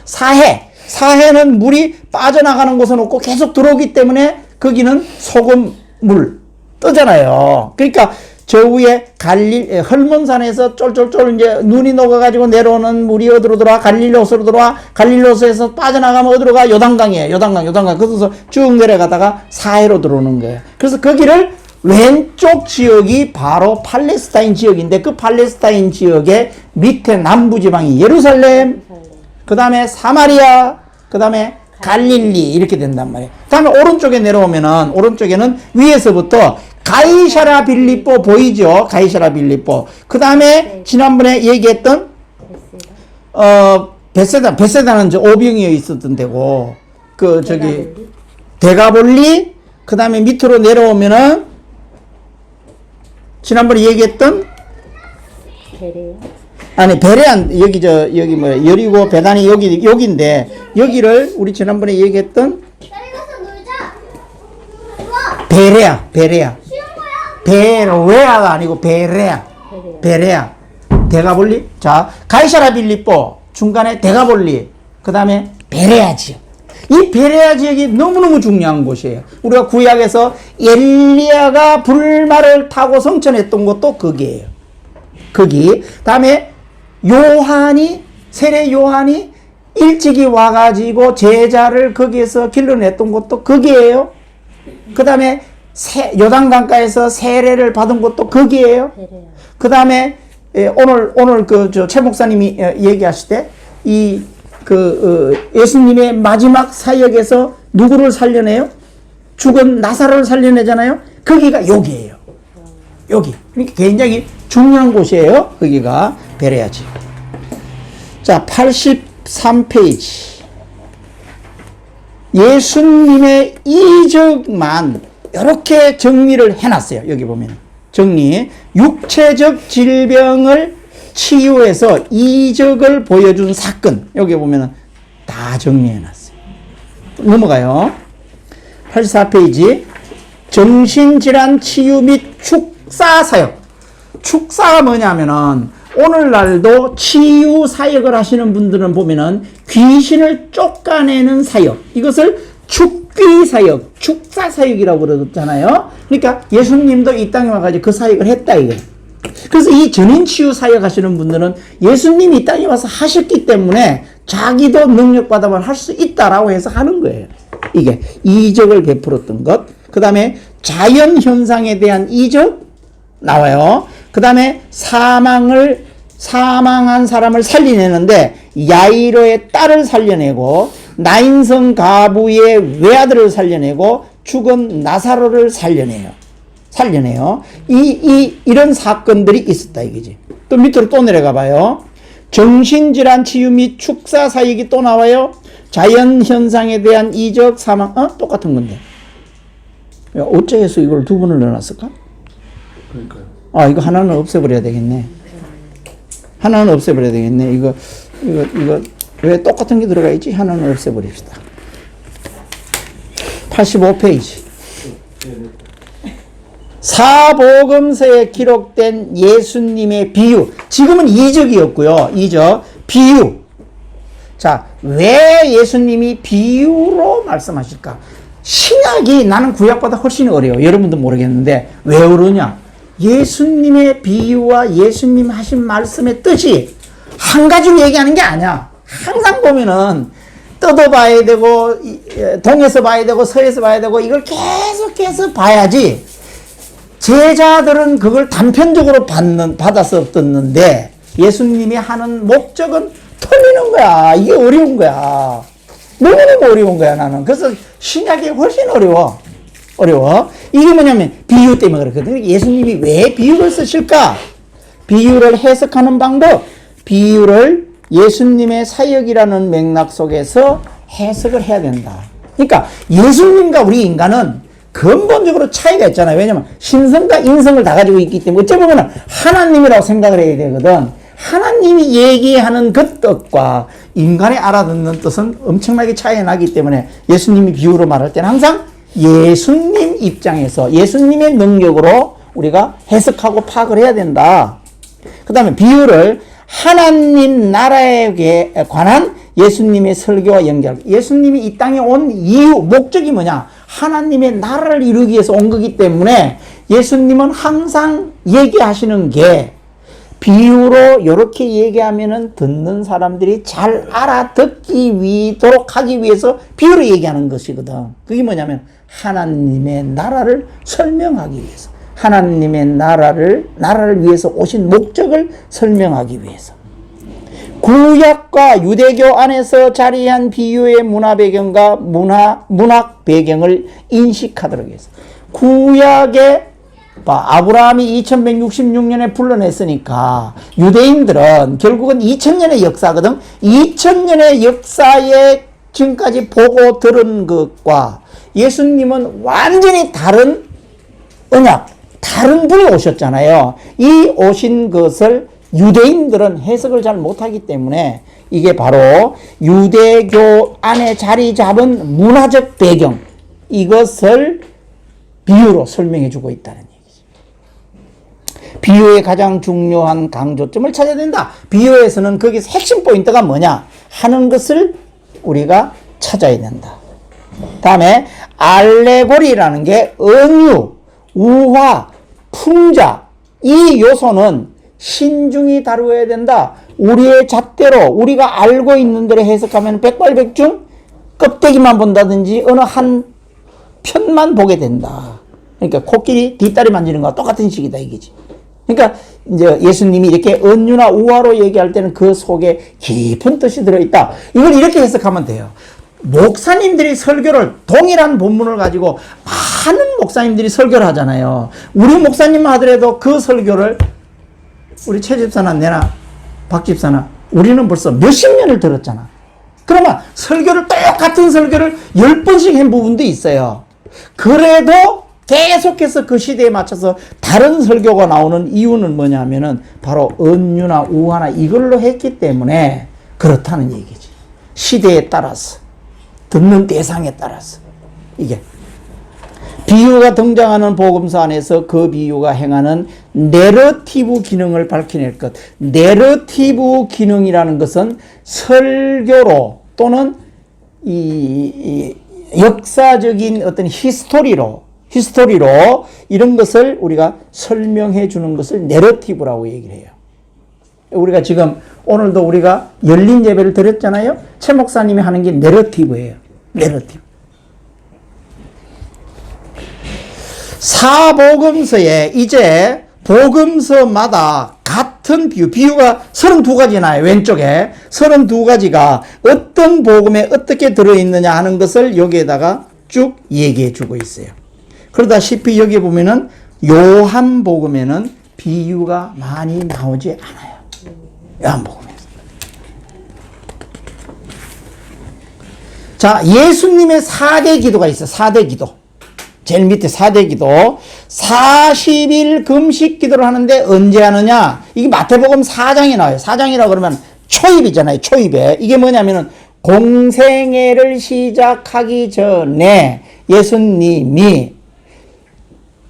사해는 물이 빠져나가는 곳은 없고 계속 들어오기 때문에 거기는 소금물 뜨잖아요. 그러니까 저 위에 헐몬산에서 쫄쫄쫄 이제 눈이 녹아가지고 내려오는 물이 어디로 들어와? 갈릴로스로 들어와. 갈릴로스에서 빠져나가면 어디로 가? 요단강이에요. 요단강. 그래서 쭉 내려가다가 사해로 들어오는 거예요. 그래서 거기를 왼쪽 지역이 바로 팔레스타인 지역인데 그 팔레스타인 지역의 밑에 남부 지방이 예루살렘, 그 다음에 사마리아, 그 다음에 갈릴리 이렇게 된단 말이에요. 그 다음에 오른쪽에 내려오면은 오른쪽에는 위에서부터 가이사랴 빌립보 보이죠? 가이사랴 빌립보. 그 다음에 지난번에 얘기했던 베세다는 저 오병이어 있었던 데고 그 저기 데가볼리. 그 다음에 밑으로 내려오면은 지난번에 얘기했던 베레안 여기 뭐 여리고 베다니 여기인데 여기를 우리 지난번에 얘기했던 베레아가 아니고 베레아 데가볼리. 자, 가이사랴 빌립보 중간에 데가볼리, 그 다음에 베레아 지역. 이 베레아 지역이 너무너무 중요한 곳이에요. 우리가 구약에서 엘리야가 불말을 타고 성천했던 곳도 거기에요. 거기. 다음에 세례 요한이 일찍이 와가지고 제자를 거기에서 길러냈던 곳도 거기에요. 그 다음에 요단강가에서 세례를 받은 곳도 거기에요. 그 다음에 오늘 최 목사님이 얘기하실 때 예수님의 마지막 사역에서 누구를 살려내요? 죽은 나사로를 살려내잖아요. 거기가 여기예요. 여기. 그러니까 굉장히 중요한 곳이에요. 거기가 베레아지. 자, 83페이지. 예수님의 이적만 이렇게 정리를 해놨어요. 여기 보면 정리. 육체적 질병을 치유해서 이적을 보여준 사건. 여기 보면 다 정리해놨어요. 넘어가요. 84페이지. 정신질환 치유 및 축사 사역. 축사가 뭐냐면은 오늘날도 치유 사역을 하시는 분들은 보면은 귀신을 쫓아내는 사역. 이것을 축귀 사역, 축사 사역이라고 그러잖아요. 그러니까 예수님도 이 땅에 와가지고 그 사역을 했다 이거. 그래서 이 전인 치유 사역 하시는 분들은 예수님이 이 땅에 와서 하셨기 때문에 자기도 능력받아만 할 수 있다라고 해서 하는 거예요. 이게 이적을 베풀었던 것. 그 다음에 자연 현상에 대한 이적 나와요. 그 다음에 사망한 사람을 살려내는데 야이로의 딸을 살려내고 나인성 가부의 외아들을 살려내고 죽은 나사로를 살려내요. 이런 사건들이 있었다 이거지. 또 밑으로 또 내려가 봐요. 정신질환 치유 및 축사 사역이 또 나와요. 자연 현상에 대한 이적 사망, 똑같은 건데. 어째서 이걸 두 번을 넣어놨을까? 그러니까요. 이거 하나는 없애버려야 되겠네. 이거 왜 똑같은 게 들어가 있지? 하나는 없애버립시다. 85페이지. 사복음서에 기록된 예수님의 비유. 지금은 이적이었고요. 비유. 자, 왜 예수님이 비유로 말씀하실까? 신약이 나는 구약보다 훨씬 어려워. 여러분도 모르겠는데 왜 어려우냐? 예수님의 비유와 예수님 하신 말씀의 뜻이 한 가지로 얘기하는 게 아니야. 항상 보면은 뜯어봐야 되고 동에서 봐야 되고 서에서 봐야 되고 이걸 계속해서 봐야지. 제자들은 그걸 단편적으로 받아서 듣는데 예수님이 하는 목적은 틀리는 거야. 이게 어려운 거야. 너무너무 어려운 거야 나는. 그래서 신약이 훨씬 어려워. 이게 뭐냐면 비유 때문에 그렇거든요. 예수님이 왜 비유를 쓰실까? 비유를 해석하는 방법. 비유를 예수님의 사역이라는 맥락 속에서 해석을 해야 된다. 그러니까 예수님과 우리 인간은 근본적으로 차이가 있잖아요. 왜냐면 신성과 인성을 다 가지고 있기 때문에 어찌 보면 하나님이라고 생각을 해야 되거든. 하나님이 얘기하는 그 뜻과 인간이 알아듣는 뜻은 엄청나게 차이가 나기 때문에 예수님이 비유로 말할 때는 항상 예수님 입장에서 예수님의 능력으로 우리가 해석하고 파악을 해야 된다. 그 다음에 비유를 하나님 나라에 관한 예수님의 설교와 연결. 예수님이 이 땅에 온 이유, 목적이 뭐냐? 하나님의 나라를 이루기 위해서 온 거기 때문에 예수님은 항상 얘기하시는 게 비유로 이렇게 얘기하면은 듣는 사람들이 잘 알아듣도록 하기 위해서 비유로 얘기하는 것이거든. 그게 뭐냐면 하나님의 나라를 설명하기 위해서. 하나님의 나라를 위해서 오신 목적을 설명하기 위해서. 구약과 유대교 안에서 자리한 비유의 문화 배경과 문학 배경을 인식하도록 해서 구약의 아브라함이 2166년에 불러냈으니까 유대인들은 결국은 2000년의 역사거든. 2000년의 역사에 지금까지 보고 들은 것과 예수님은 완전히 다른 언약, 다른 분이 오셨잖아요. 이 오신 것을 유대인들은 해석을 잘 못하기 때문에 이게 바로 유대교 안에 자리 잡은 문화적 배경, 이것을 비유로 설명해 주고 있다는 얘기죠. 비유의 가장 중요한 강조점을 찾아야 된다. 비유에서는 거기서 핵심 포인트가 뭐냐 하는 것을 우리가 찾아야 된다. 다음에 알레고리라는 게 은유, 우화, 풍자, 이 요소는 신중히 다루어야 된다. 우리의 잣대로 우리가 알고 있는 대로 해석하면 백발백중, 껍데기만 본다든지 어느 한 편만 보게 된다. 그러니까 코끼리 뒷다리 만지는 거와 똑같은 식이다 이거지. 그러니까 이제 예수님이 이렇게 은유나 우화로 얘기할 때는 그 속에 깊은 뜻이 들어있다. 이걸 이렇게 해석하면 돼요. 목사님들이 설교를 동일한 본문을 가지고 많은 목사님들이 설교를 하잖아요. 우리 목사님만 하더라도 그 설교를 우리 최 집사나 내나 박 집사나 우리는 벌써 몇십 년을 들었잖아. 그러면 설교를 똑같은 설교를 10번씩 한 부분도 있어요. 그래도 계속해서 그 시대에 맞춰서 다른 설교가 나오는 이유는 뭐냐면은 바로 은유나 우화나 이걸로 했기 때문에 그렇다는 얘기지. 시대에 따라서, 듣는 대상에 따라서. 이게 비유가 등장하는 복음서 안에서 그 비유가 행하는 내러티브 기능을 밝혀낼 것. 내러티브 기능이라는 것은 설교로 또는 이 역사적인 어떤 히스토리로 이런 것을 우리가 설명해 주는 것을 내러티브라고 얘기를 해요. 우리가 지금 오늘도 우리가 열린 예배를 드렸잖아요. 최 목사님이 하는 게 내러티브예요. 내러티브. 사복음서에 이제 복음서마다 같은 비유가 32가지 나요. 왼쪽에 32가지가 어떤 복음에 어떻게 들어있느냐 하는 것을 여기에다가 쭉 얘기해 주고 있어요. 그러다시피 여기 보면은 요한복음에는 비유가 많이 나오지 않아요. 요한복음에서. 자, 예수님의 4대 기도가 있어요. 4대 기도. 제일 밑에 4대 기도. 40일 금식 기도를 하는데 언제 하느냐? 이게 마태복음 4장에 나와요. 4장이라고 그러면 초입이잖아요. 초입에. 이게 뭐냐면은 공생애를 시작하기 전에 예수님이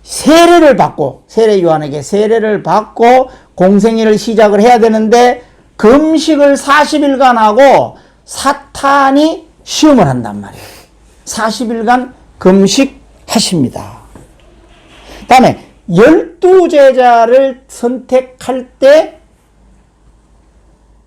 세례를 받고, 세례 요한에게 세례를 받고 공생애를 시작을 해야 되는데 금식을 40일간 하고 사탄이 시험을 한단 말이에요. 40일간 금식하십니다. 다음에 12제자를 선택할 때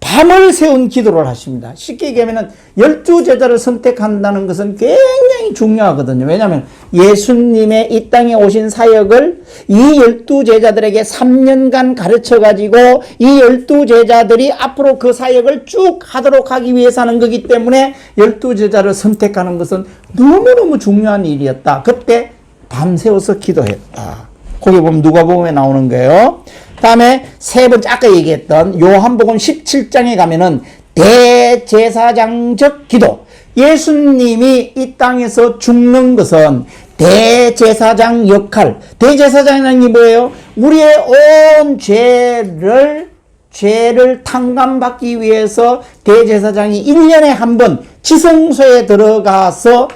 밤을 새운 기도를 하십니다. 쉽게 얘기하면 12제자를 선택한다는 것은 굉장히 중요하거든요. 왜냐하면 예수님의 이 땅에 오신 사역을 이 12제자들에게 3년간 가르쳐가지고 이 12제자들이 앞으로 그 사역을 쭉 하도록 하기 위해서 하는 거기 때문에 12제자를 선택하는 것은 너무너무 중요한 일이었다. 그때 밤새워서 기도했다. 거기 보면 누가복음에 나오는 거예요. 다음에 세 번째 아까 얘기했던 요한복음 17장에 가면은 대제사장적 기도. 예수님이 이 땅에서 죽는 것은 대제사장 역할. 대제사장이라는 게 뭐예요? 우리의 온 죄를 탕감받기 위해서 대제사장이 1년에 한 번 지성소에 들어가서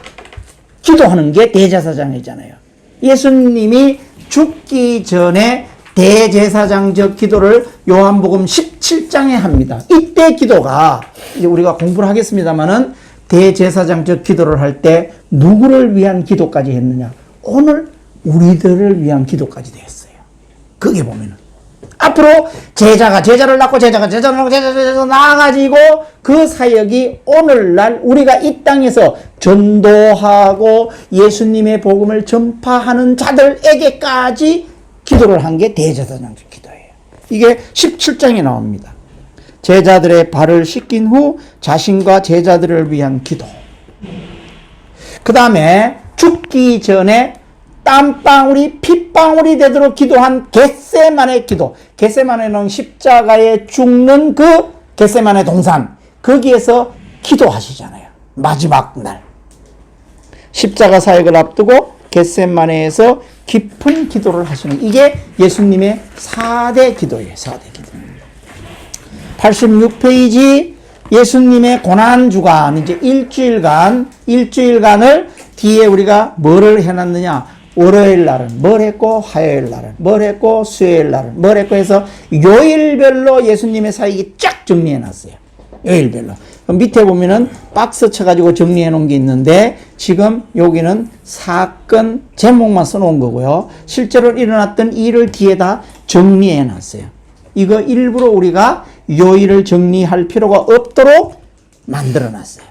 기도하는 게 대제사장이잖아요. 예수님이 죽기 전에 대제사장적 기도를 요한복음 17장에 합니다. 이때 기도가 이제 우리가 공부를 하겠습니다만은 대제사장적 기도를 할 때 누구를 위한 기도까지 했느냐? 오늘 우리들을 위한 기도까지 되었어요. 거기 보면은 앞으로 제자가 제자를 낳고 제자를 낳고 낳아가지고 그 사역이 오늘날 우리가 이 땅에서 전도하고 예수님의 복음을 전파하는 자들에게까지 기도를 한 게 대제사장적 기도예요. 이게 17장에 나옵니다. 제자들의 발을 씻긴 후 자신과 제자들을 위한 기도. 그 다음에 죽기 전에 땀방울이 핏방울이 되도록 기도한 겟세마네 기도. 겟세마네는 십자가에 죽는 그 겟세마네 동산. 거기에서 기도하시잖아요. 마지막 날. 십자가 사역을 앞두고 겟세마네에서 깊은 기도를 하시는, 이게 예수님의 4대 기도예요. 4대 기도. 86페이지 예수님의 고난주간, 이제 일주일간을 뒤에 우리가 뭐를 해놨느냐? 월요일 날은 뭘 했고, 화요일 날은 뭘 했고, 수요일 날은 뭘 했고 해서 요일별로 예수님의 사역이 쫙 정리해놨어요. 요일별로. 밑에 보면은 박스 쳐가지고 정리해 놓은 게 있는데, 지금 여기는 사건 제목만 써놓은 거고요. 실제로 일어났던 일을 뒤에다 정리해 놨어요. 이거 일부러 우리가 요일을 정리할 필요가 없도록 만들어 놨어요.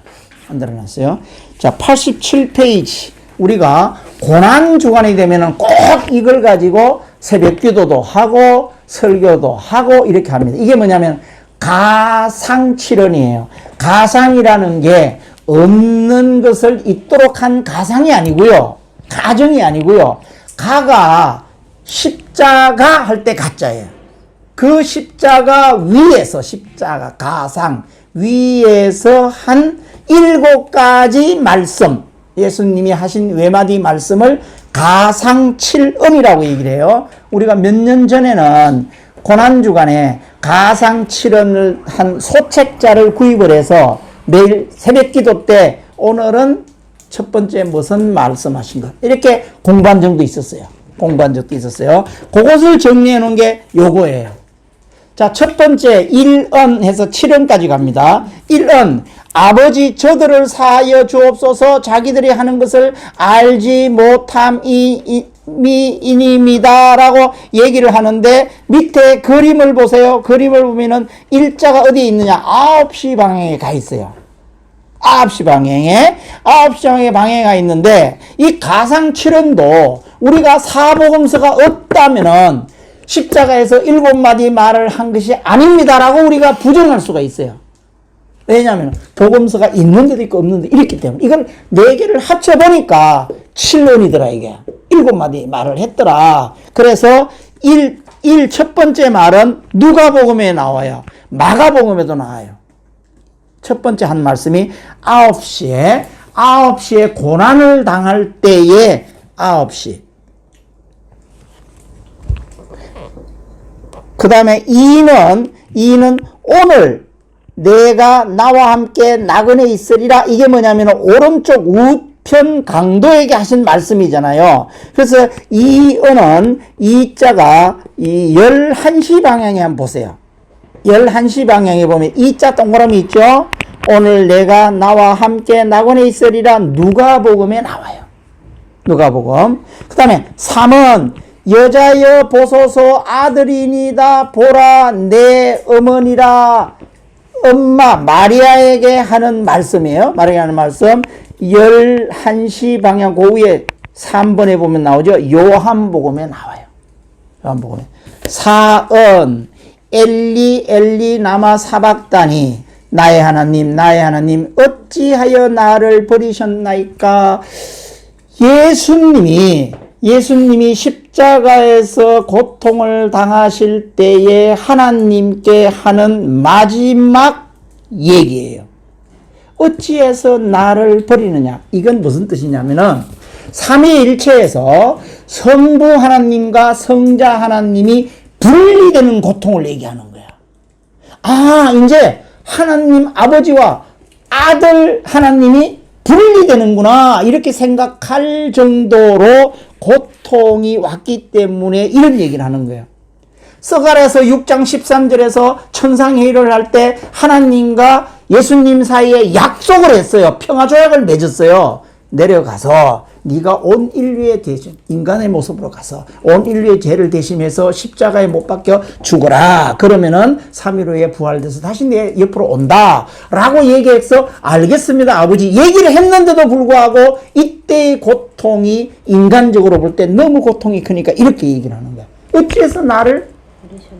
자, 87페이지. 우리가 고난주간이 되면은 꼭 이걸 가지고 새벽 기도도 하고 설교도 하고 이렇게 합니다. 이게 뭐냐면 가상칠언이에요. 가상이라는 게 없는 것을 있도록 한 가상이 아니고요. 가정이 아니고요. 가가 십자가 할 때 가짜예요. 그 십자가 위에서, 십자가 가상 위에서 한 7가지 말씀, 예수님이 하신 외마디 말씀을 가상칠언이라고 얘기를 해요. 우리가 몇 년 전에는 고난주간에 가상칠언을 한 소책자를 구입을 해서 매일 새벽기도 때 오늘은 첫 번째 무슨 말씀하신 것, 이렇게 공부한 적도 있었어요. 그것을 정리해 놓은 게 요거예요. 자, 첫 번째 1언 해서 7언까지 갑니다. 1언, 아버지 저들을 사하여 주옵소서, 자기들이 하는 것을 알지 못함이니이다 라고 얘기를 하는데, 밑에 그림을 보세요. 그림을 보면은 일자가 어디에 있느냐? 9시 방향에 가 있어요. 9시 방향에 가 있는데, 이 가상칠언도 우리가 사복음서가 없다면은 십자가에서 7마디 말을 한 것이 아닙니다라고 우리가 부정할 수가 있어요. 왜냐하면 복음서가 있는 데도 있고 없는 데도 있기 때문에. 이걸 4개를 합쳐보니까 7언이더라. 이게 7마디 말을 했더라. 그래서 첫 번째 말은 누가복음에 나와요. 마가복음에도 나와요. 첫 번째 한 말씀이 9시에 고난을 당할 때에 9시. 그 다음에 2는 오늘 내가 나와 함께 나그네 있으리라. 이게 뭐냐면 오른쪽 우편 강도에게 하신 말씀이잖아요. 그래서 이 은은 이자가 이 11시 방향에 한번 보세요. 11시 방향에 보면 이자 동그라미 있죠? 오늘 내가 나와 함께 나그네 있으리라. 누가복음에 나와요. 누가복음. 그 다음에 3은 여자여 보소서 아들이니다 보라 내 어머니라. 엄마 마리아에게 하는 말씀이에요. 마리아에게 하는 말씀. 11시 방향 그 위에 3번에 보면 나오죠. 요한복음에 나와요. 요한복음에. 4은 엘리 나마 사박다니, 나의 하나님 어찌하여 나를 버리셨나이까. 예수님이 십자가에서 고통을 당하실 때에 하나님께 하는 마지막 얘기예요. 어찌해서 나를 버리느냐. 이건 무슨 뜻이냐면은 삼위일체에서 성부 하나님과 성자 하나님이 분리되는 고통을 얘기하는 거야. 아, 이제 하나님 아버지와 아들 하나님이 분리되는구나, 이렇게 생각할 정도로 고통이 왔기 때문에 이런 얘기를 하는 거예요. 스가랴서 6장 13절에서 천상회의를 할 때 하나님과 예수님 사이에 약속을 했어요. 평화조약을 맺었어요. 내려가서 네가 온 인류의 대신, 인간의 모습으로 가서 온 인류의 죄를 대신해서 십자가에 못 박혀 죽어라. 그러면은 3일 후에 부활돼서 다시 내 옆으로 온다. 라고 얘기해서 알겠습니다, 아버지. 얘기를 했는데도 불구하고 이때의 고통이 인간적으로 볼 때 너무 고통이 크니까 이렇게 얘기를 하는 거야. 어찌해서 나를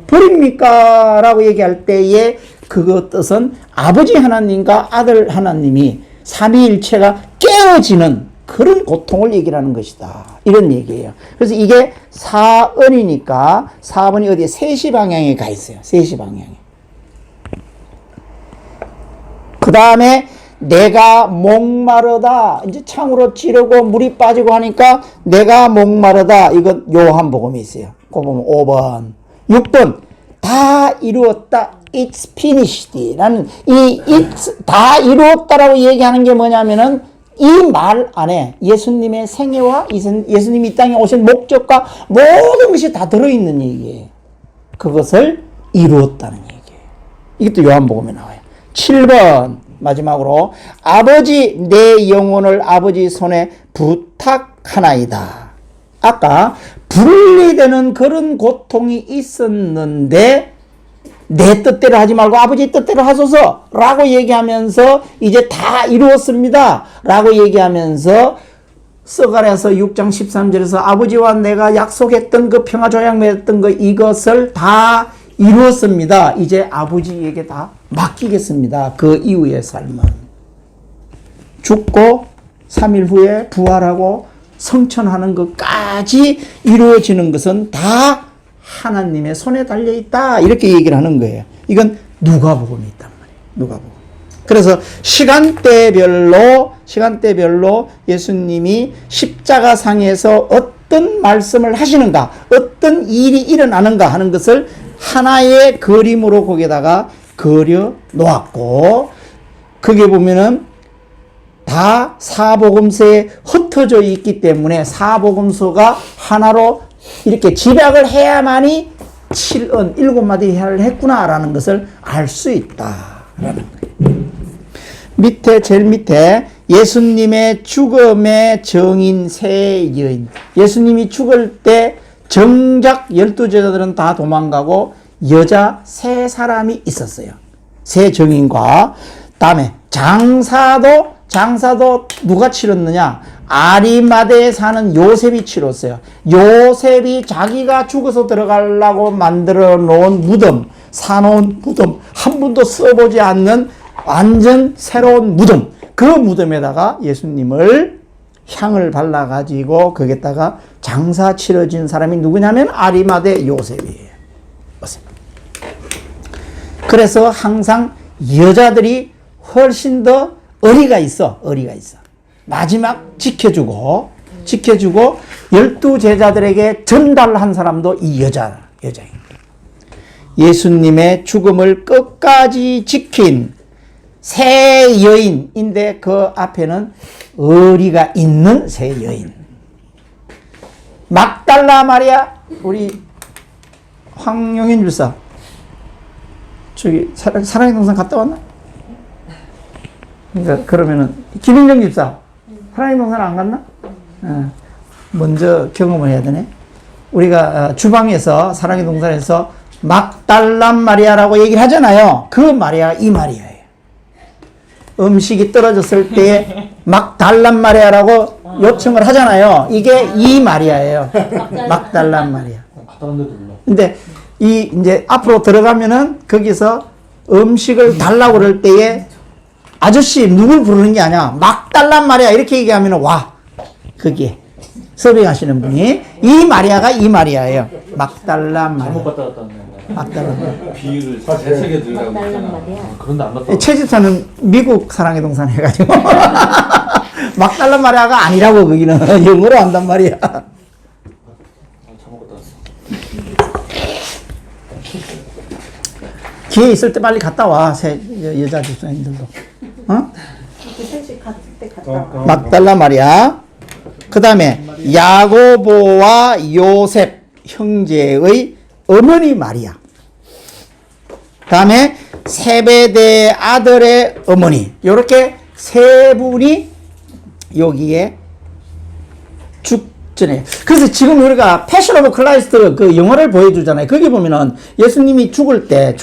버립니까? 라고 얘기할 때에 그 뜻은 아버지 하나님과 아들 하나님이 삼위일체가 깨어지는 그런 고통을 얘기하는 것이다. 이런 얘기예요. 그래서 이게 4언이니까 4번이 어디에? 3시 방향에 가 있어요. 3시 방향에. 그 다음에 내가 목마르다. 이제 창으로 찌르고 물이 빠지고 하니까 내가 목마르다. 이건 요한복음이 있어요. 그거 보면 5번. 6번. 다 이루었다. It's finished. 라는 이 it's 다 이루었다라고 얘기하는 게 뭐냐면은 이 말 안에 예수님의 생애와 예수님이 이 땅에 오신 목적과 모든 것이 다 들어있는 얘기예요. 그것을 이루었다는 얘기예요. 이것도 요한복음에 나와요. 7번 마지막으로 아버지 내 영혼을 아버지 손에 부탁하나이다. 아까 분리되는 그런 고통이 있었는데 내 뜻대로 하지 말고 아버지 뜻대로 하소서 라고 얘기하면서 이제 다 이루었습니다 라고 얘기하면서 스가랴서 6장 13절에서 아버지와 내가 약속했던 그 평화조약 맺었던 거 이것을 다 이루었습니다. 이제 아버지에게 다 맡기겠습니다. 그 이후의 삶은 죽고 3일 후에 부활하고 성천하는 것까지 이루어지는 것은 다 하나님의 손에 달려있다. 이렇게 얘기를 하는 거예요. 이건 누가복음이 있단 말이에요. 누가복음. 그래서 시간대별로 예수님이 십자가상에서 어떤 말씀을 하시는가, 어떤 일이 일어나는가 하는 것을 하나의 그림으로 거기다가 그려 놓았고, 그게 보면은 다 사복음서에 흩어져 있기 때문에 사복음서가 하나로 이렇게 집약을 해야만이 7은 7마디 해야를 했구나라는 것을 알 수 있다라는 거예요. 밑에 제일 밑에 예수님의 죽음의 정인 세 여인. 예수님이 죽을 때 정작 12제자들은 다 도망가고 여자 세 사람이 있었어요. 세 정인과 다음에 장사도 누가 치렀느냐? 아리마대에 사는 요셉이 치렀어요. 요셉이 자기가 죽어서 들어가려고 만들어 놓은 무덤, 사놓은 무덤, 한 번도 써보지 않는 완전 새로운 무덤, 그 무덤에다가 예수님을 향을 발라가지고 거기다가 장사 치러진 사람이 누구냐면 아리마대 요셉이에요. 그래서 항상 여자들이 훨씬 더 어리가 있어. 마지막 지켜주고 12제자들에게 전달한 사람도 이 여자입니다. 예수님의 죽음을 끝까지 지킨 세 여인인데 그 앞에는 어리가 있는 세 여인. 막달라 마리아, 우리 황용인 줄사 저기 사랑의 동산 갔다 왔나? 그러니까 그러면은 김인정 집사 사랑의 동산 안 갔나? 먼저 경험을 해야 되네. 우리가 주방에서 사랑의 동산에서 막달란 마리아라고 얘기를 하잖아요. 그 마리아가 이 마리아예요. 음식이 떨어졌을 때 막달란 마리아라고 요청을 하잖아요. 이게 이 마리아예요. 막달란 마리아. 근데 이제 앞으로 들어가면은 거기서 음식을 달라고 그럴 때에 아저씨 누굴 부르는 게 아니야. 막달란 마리아 이렇게 얘기하면 와. 거기에 서빙하시는 분이 이 마리아가 이 마리아예요. 막달란 마리아. 막달란 마리아. 비유를 세세게 들으라고 했잖아. 그런데 안 갔다. 최지사는 미국 사랑의 동산 해가지고 막달란 마리아가 아니라고 거기는 영어로 한단 말이야. 잘못 갔다 왔어. 기회 있을 때 빨리 갔다 와. 여자 집사님들도. 어? 막달라 마리아. 그 다음에 야고보와 요셉 형제의 어머니 마리아. 다음에 세베대 아들의 어머니. 이렇게 세 분이 여기에 죽전에. 그래서 지금 우리가 패션 오브 크라이스트 그 영화를 보여주잖아요. 거기 보면은 예수님이 죽을 때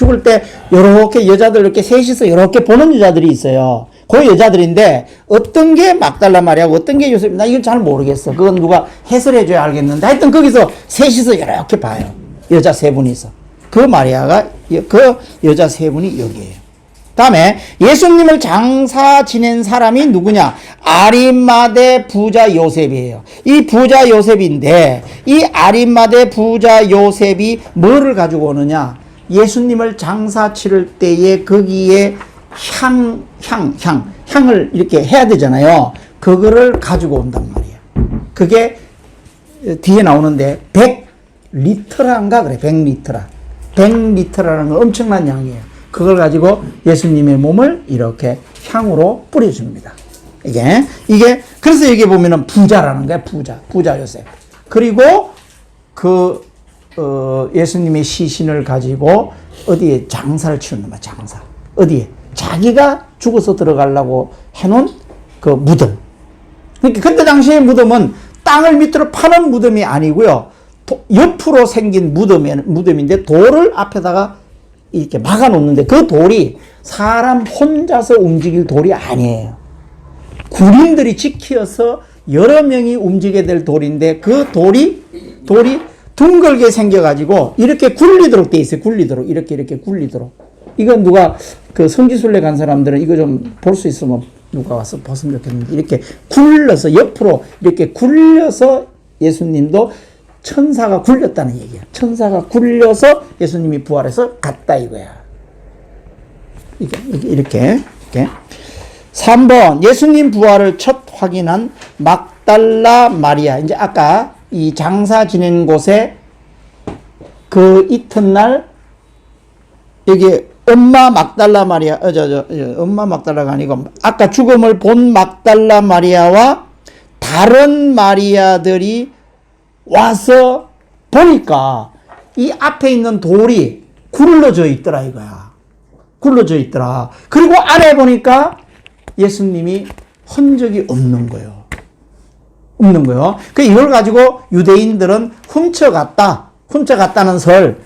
요렇게 여자들 이렇게 셋이서 요렇게 보는 여자들이 있어요. 그 여자들인데 어떤 게 막달라 마리아고 어떤 게 요셉, 나 이건 잘 모르겠어. 그건 누가 해설해줘야 알겠는데 하여튼 거기서 셋이서 이렇게 봐요. 여자 세 분이서. 그 마리아가, 그 여자 세 분이 여기에요. 다음에 예수님을 장사 지낸 사람이 누구냐? 아리마대 부자 요셉이에요. 이 부자 요셉인데 이 아리마대 부자 요셉이 뭐를 가지고 오느냐? 예수님을 장사 치를 때에 거기에 향을 이렇게 해야 되잖아요. 그거를 가지고 온단 말이에요. 그게 뒤에 나오는데 100리터라인가 그래. 100리터라는 건 엄청난 양이에요. 그걸 가지고 예수님의 몸을 이렇게 향으로 뿌려줍니다. 이게 그래서 여기 보면은 부자라는 거야. 부자 요셉. 그리고 예수님의 시신을 가지고 어디에 장사를 치우는 거야. 장사. 어디에? 자기가 죽어서 들어가려고 해놓은 그 무덤. 그러니까 그때 당시의 무덤은 땅을 밑으로 파는 무덤이 아니고요. 옆으로 생긴 무덤인데 돌을 앞에다가 이렇게 막아 놓는데 그 돌이 사람 혼자서 움직일 돌이 아니에요. 군인들이 지켜서 여러 명이 움직여야 될 돌인데 그 돌이 둥글게 생겨가지고 이렇게 굴리도록 돼 있어요. 굴리도록. 이렇게 굴리도록. 이건 누가 그 성지순례 간 사람들은 이거 좀 볼 수 있으면 누가 와서 봤으면 좋겠는데 이렇게 굴러서 옆으로 이렇게 굴려서 예수님도 천사가 굴렸다는 얘기야. 천사가 굴려서 예수님이 부활해서 갔다 이거야. 이렇게. 3번 예수님 부활을 첫 확인한 막달라 마리아. 이제 아까 이 장사 지낸 곳에 그 이튿날 여기 엄마 막달라 마리아, 엄마 막달라가 아니고 아까 죽음을 본 막달라 마리아와 다른 마리아들이 와서 보니까 이 앞에 있는 돌이 굴러져 있더라 이거야. 굴러져 있더라. 그리고 아래 보니까 예수님이 흔적이 없는 거예요. 없는 거예요. 그 이걸 가지고 유대인들은 훔쳐갔다는 설,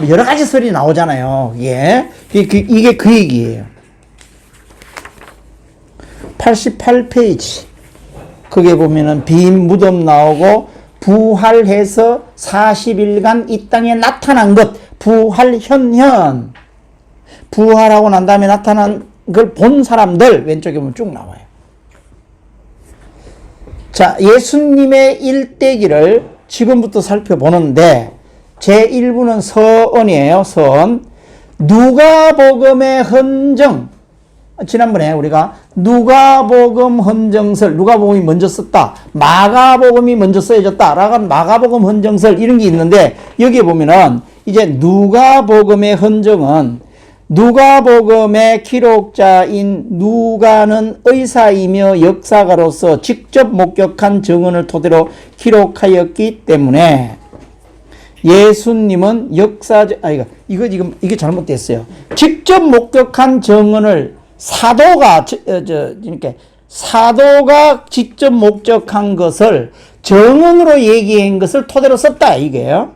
여러 가지 설이 나오잖아요. 예. 이게 그 얘기예요. 88페이지. 거기에 보면은 빈 무덤 나오고 부활해서 40일간 이 땅에 나타난 것. 부활현현. 부활하고 난 다음에 나타난 걸 본 사람들 왼쪽에 보면 쭉 나와요. 자, 예수님의 일대기를 지금부터 살펴보는데 제1부는 서언이에요. 서언. 누가복음의 헌정. 지난번에 우리가 누가복음 헌정설, 누가복음이 먼저 썼다, 마가복음이 먼저 써졌다 라고 마가복음 헌정설 이런 게 있는데 여기에 보면은 이제 누가복음의 헌정은 누가복음의 기록자인 누가는 의사이며 역사가로서 직접 목격한 증언을 토대로 기록하였기 때문에 예수님은 이게 잘못됐어요. 직접 목격한 증언을 사도가 직접 목격한 것을 증언으로 얘기한 것을 토대로 썼다 이게요.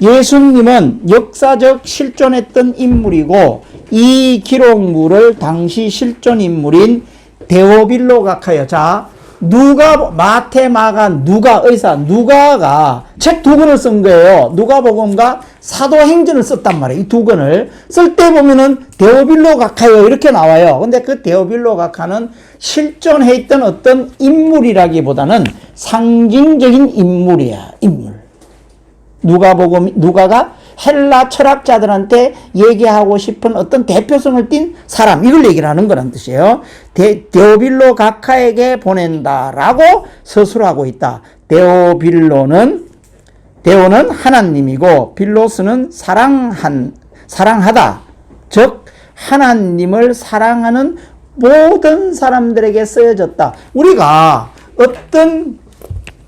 예수님은 역사적 실존했던 인물이고 이 기록물을 당시 실존 인물인 데오빌로 각하여. 자, 누가 마태, 마가, 누가 의사, 누가가 책 두 권을 쓴 거예요. 누가복음과 사도행전을 썼단 말이에요. 이 두 권을 쓸 때 보면은 데오빌로 각하여 이렇게 나와요. 근데 그 데오빌로 각하는 실존해 있던 어떤 인물이라기보다는 상징적인 인물이야. 인물. 누가가 헬라 철학자들한테 얘기하고 싶은 어떤 대표성을 띈 사람, 이걸 얘기를 하는 거란 뜻이에요. 데오빌로 각하에게 보낸다라고 서술하고 있다. 데오는 하나님이고 빌로스는 사랑하다. 즉 하나님을 사랑하는 모든 사람들에게 쓰여졌다. 우리가 어떤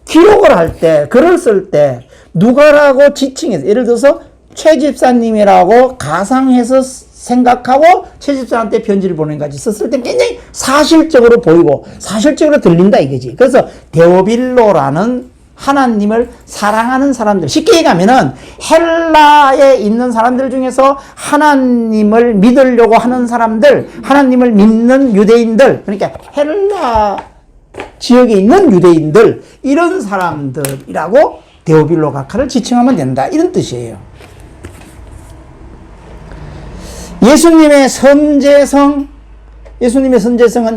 기록을 할 때, 글을 쓸 때 누가라고 지칭해서, 예를 들어서 최 집사님이라고 가상해서 생각하고 최 집사한테 편지를 보낸 것까지 썼을 때 굉장히 사실적으로 보이고 사실적으로 들린다 이거지. 그래서 데오빌로라는 하나님을 사랑하는 사람들, 쉽게 얘기하면은 헬라에 있는 사람들 중에서 하나님을 믿으려고 하는 사람들, 하나님을 믿는 유대인들, 그러니까 헬라 지역에 있는 유대인들, 이런 사람들이라고 데오빌로 각하를 지칭하면 된다, 이런 뜻이에요. 예수님의 선제성은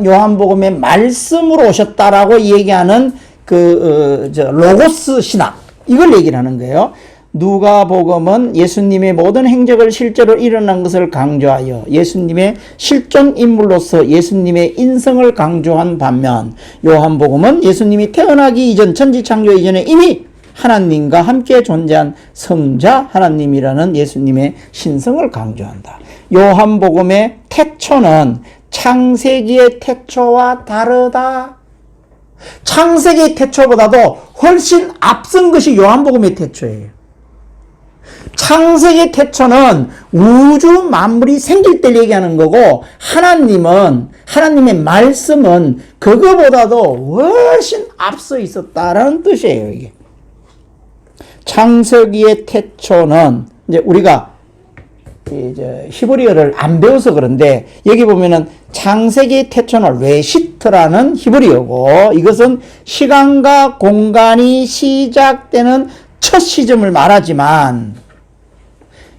요한복음의 말씀으로 오셨다라고 얘기하는 로고스 신학, 이걸 얘기를 하는 거예요. 누가복음은 예수님의 모든 행적을 실제로 일어난 것을 강조하여 예수님의 실존 인물로서 예수님의 인성을 강조한 반면, 요한복음은 예수님이 태어나기 이전, 천지창조 이전에 이미 하나님과 함께 존재한 성자 하나님이라는 예수님의 신성을 강조한다. 요한복음의 태초는 창세기의 태초와 다르다. 창세기의 태초보다도 훨씬 앞선 것이 요한복음의 태초예요. 창세기의 태초는 우주 만물이 생길 때 얘기하는 거고, 하나님의 말씀은 그거보다도 훨씬 앞서 있었다라는 뜻이에요, 이게. 창세기의 태초는, 이제 우리가 히브리어를 안 배워서 그런데, 여기 보면은 창세기의 태초는 레시트라는 히브리어고, 이것은 시간과 공간이 시작되는 첫 시점을 말하지만,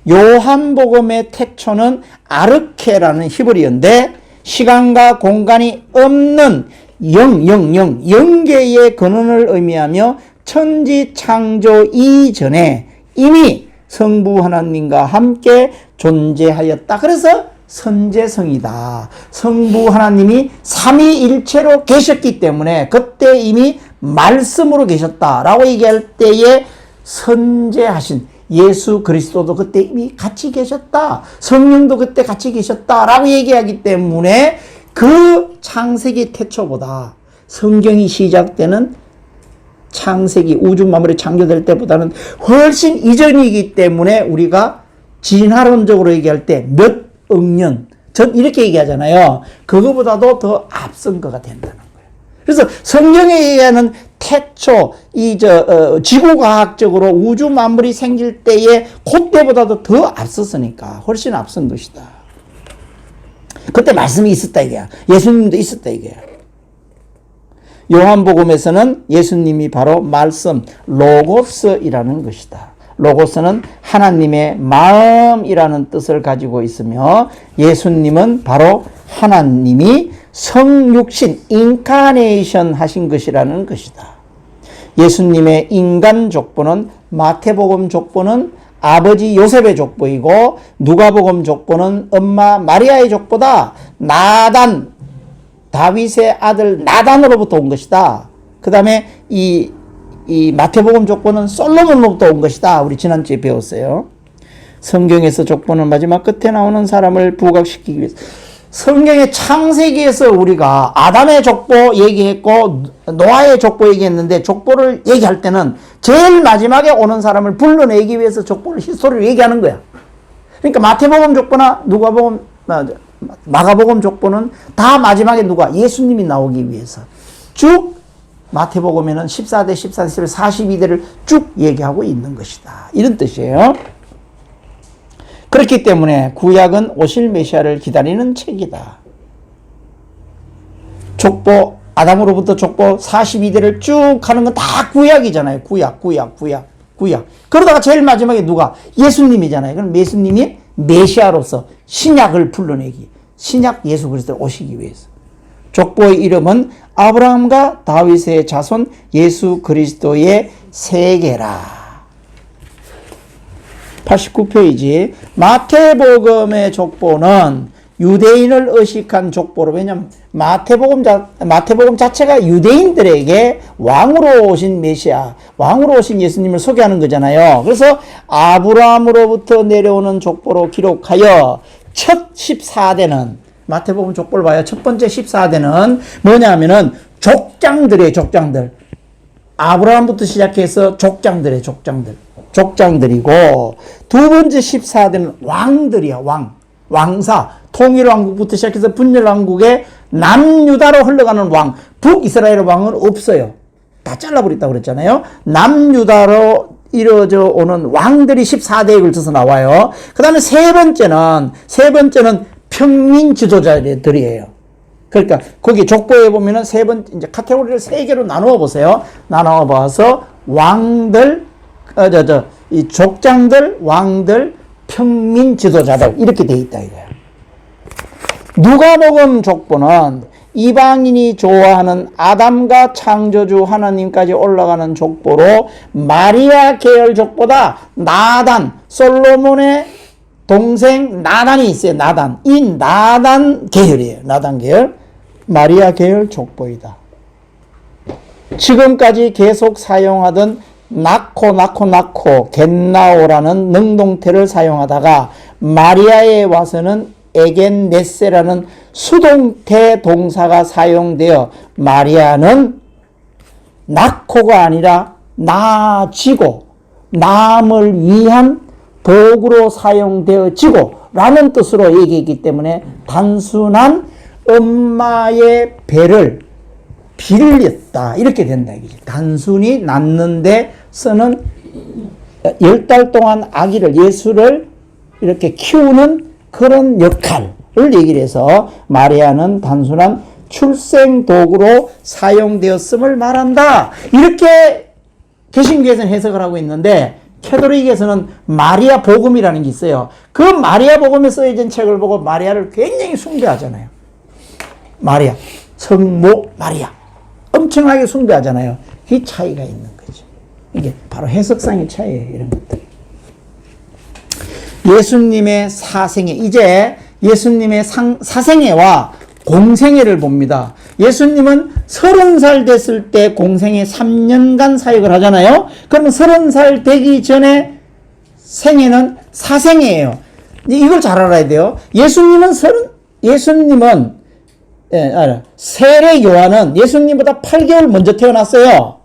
요한복음의 태초는 아르케라는 히브리어인데, 시간과 공간이 없는 영계의 근원을 의미하며 천지 창조 이전에 이미 성부 하나님과 함께 존재하였다. 그래서 선제성이다. 성부 하나님이 삼위일체로 계셨기 때문에 그때 이미 말씀으로 계셨다라고 얘기할 때에 선제하신 예수 그리스도도 그때 이미 같이 계셨다. 성령도 그때 같이 계셨다라고 얘기하기 때문에 그 창세기 태초보다 성경이 시작되는 창세기, 우주 만물이 창조될 때보다는 훨씬 이전이기 때문에 우리가 진화론적으로 얘기할 때 몇 억 년 전 이렇게 얘기하잖아요. 그거보다도 더 앞선 거가 된다는 거예요. 그래서 성경에 얘기하는 태초, 지구과학적으로 우주 만물이 생길 때에 그때보다도 더 앞섰으니까 훨씬 앞선 것이다. 그때 말씀이 있었다 이게야. 예수님도 있었다 이게야. 요한복음에서는 예수님이 바로 말씀, 로고스이라는 것이다. 로고스는 하나님의 마음이라는 뜻을 가지고 있으며, 예수님은 바로 하나님이 성육신, 인카네이션 하신 것이라는 것이다. 예수님의 인간 족보는 마태복음 족보는 아버지 요셉의 족보이고, 누가복음 족보는 엄마 마리아의 족보다. 나단, 다윗의 아들 나단으로부터 온 것이다. 그 다음에 이 마태복음 족보는 솔로몬으로부터 온 것이다. 우리 지난주에 배웠어요. 성경에서 족보는 마지막 끝에 나오는 사람을 부각시키기 위해서. 성경의 창세기에서 우리가 아담의 족보 얘기했고 노아의 족보 얘기했는데, 족보를 얘기할 때는 제일 마지막에 오는 사람을 불러내기 위해서 족보를, 히스토리를 얘기하는 거야. 그러니까 마태복음 족보나 누가복음, 마가복음 족보는 다 마지막에 누가? 예수님이 나오기 위해서 쭉 마태복음에는 14대, 14대, 42대를 쭉 얘기하고 있는 것이다. 이런 뜻이에요. 그렇기 때문에 구약은 오실 메시아를 기다리는 책이다. 족보, 아담으로부터 족보 42대를 쭉 하는 건 다 구약이잖아요. 구약. 그러다가 제일 마지막에 누가? 예수님이잖아요. 그럼 예수님이 메시아로서 신약을 불러내기, 신약 예수 그리스도 오시기 위해서. 족보의 이름은 아브라함과 다윗의 자손 예수 그리스도의 세계라. 89페이지. 마태복음의 족보는 유대인을 의식한 족보로, 왜냐하면 마태복음 자체가 유대인들에게 왕으로 오신 메시아, 왕으로 오신 예수님을 소개하는 거잖아요. 그래서 아브라함으로부터 내려오는 족보로 기록하여 첫 14대는, 마태복음 족보를 봐요. 첫 번째 14대는 뭐냐면은 족장들이에요. 족장들. 아브라함부터 시작해서 족장들이고, 두 번째 14대는 왕들이야, 왕사. 통일왕국부터 시작해서 분열왕국의 남유다로 흘러가는 왕, 북이스라엘 왕은 없어요. 다 잘라버렸다고 그랬잖아요. 남유다로 이루어져 오는 왕들이 14대에 걸쳐서 나와요. 그 다음에 세 번째는 평민 지도자들이에요. 그러니까 거기 족보에 보면은 이제 카테고리를 세 개로 나누어 보세요. 나누어 봐서 왕들, 이 족장들, 왕들, 평민 지도자들 이렇게 돼 있다 이거예요. 누가복음 족보는 이방인이 좋아하는 아담과 창조주 하나님까지 올라가는 족보로 마리아 계열 족보다 나단, 솔로몬의 동생 나단이 있어요. 나단. 이 나단 계열이에요. 나단 계열. 마리아 계열 족보이다. 지금까지 계속 사용하던 나코 겟나오라는 능동태를 사용하다가 마리아에 와서는 에겐네세라는 수동태 동사가 사용되어 마리아는 나코가 아니라 나지고 남을 위한 도구로 사용되어지고 라는 뜻으로 얘기했기 때문에 단순한 엄마의 배를 빌렸다 이렇게 된다 이거지. 단순히 낳는데 쓰는 10달 동안 아기를 예수를 이렇게 키우는 그런 역할을 얘기를 해서 마리아는 단순한 출생 도구로 사용되었음을 말한다. 이렇게 개신교에서는 해석을 하고 있는데 캐톨릭에서는 마리아 복음이라는 게 있어요. 그 마리아 복음에 써있는 책을 보고 마리아를 굉장히 숭배하잖아요. 마리아, 성모 마리아. 엄청나게 숭배하잖아요. 이 차이가 있는 거죠. 이게 바로 해석상의 차이예요. 이런 것들. 예수님의 사생애, 이제 예수님의 사생애와 공생애를 봅니다. 예수님은 30살 됐을 때 공생애 3년간 사역을 하잖아요. 그러면 30살 되기 전에 생애는 사생애예요. 이걸 잘 알아야 돼요. 예수님은 세례 요한은 예수님보다 8개월 먼저 태어났어요.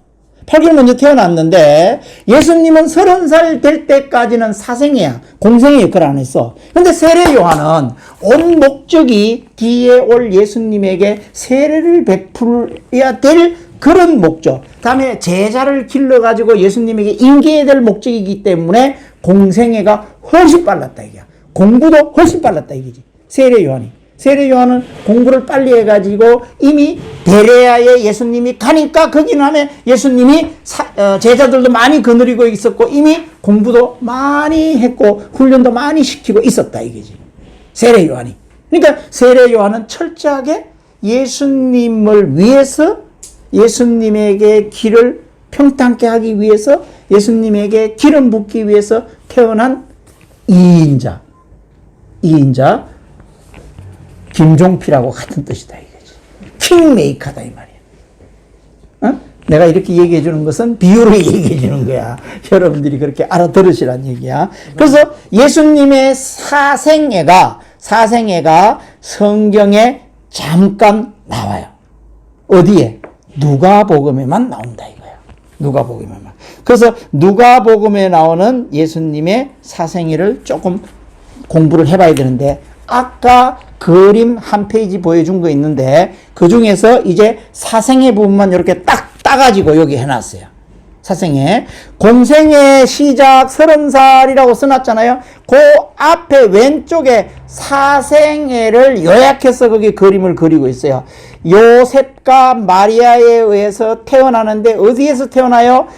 8개월 먼저 태어났는데 예수님은 30살 될 때까지는 사생애야. 공생애 역할을 안 했어. 근데 세례 요한은 온 목적이 뒤에 올 예수님에게 세례를 베풀어야 될 그런 목적. 다음에 제자를 길러가지고 예수님에게 인계해야 될 목적이기 때문에 공생애가 훨씬 빨랐다 이거야. 공부도 훨씬 빨랐다 이거지. 세례 요한이. 세례 요한은 공부를 빨리 해가지고 이미 베레아에 예수님이 가니까 거기는 하면 예수님이 제자들도 많이 거느리고 있었고 이미 공부도 많이 했고 훈련도 많이 시키고 있었다 이거지. 세례 요한이. 그러니까 세례 요한은 철저하게 예수님을 위해서 예수님에게 길을 평탄케 하기 위해서 예수님에게 기름 붓기 위해서 태어난 이인자. 김종필하고 같은 뜻이다 이거지. 킹메이커다 이 말이야. 내가 이렇게 얘기해 주는 것은 비유로 얘기해 주는 거야. 여러분들이 그렇게 알아들으시란 얘기야. 그래서 예수님의 사생애가 성경에 잠깐 나와요. 어디에? 누가복음에만 나온다 이거야. 누가복음에만. 그래서 누가복음에 나오는 예수님의 사생애를 조금 공부를 해봐야 되는데 아까 그림 한 페이지 보여준 거 있는데 그 중에서 이제 사생애 부분만 이렇게 딱 따가지고 여기 해놨어요. 사생애. 공생애 시작 30살이라고 써놨잖아요. 그 앞에 왼쪽에 사생애를 요약해서 거기 그림을 그리고 있어요. 요셉과 마리아에 의해서 태어나는데 어디에서 태어나요?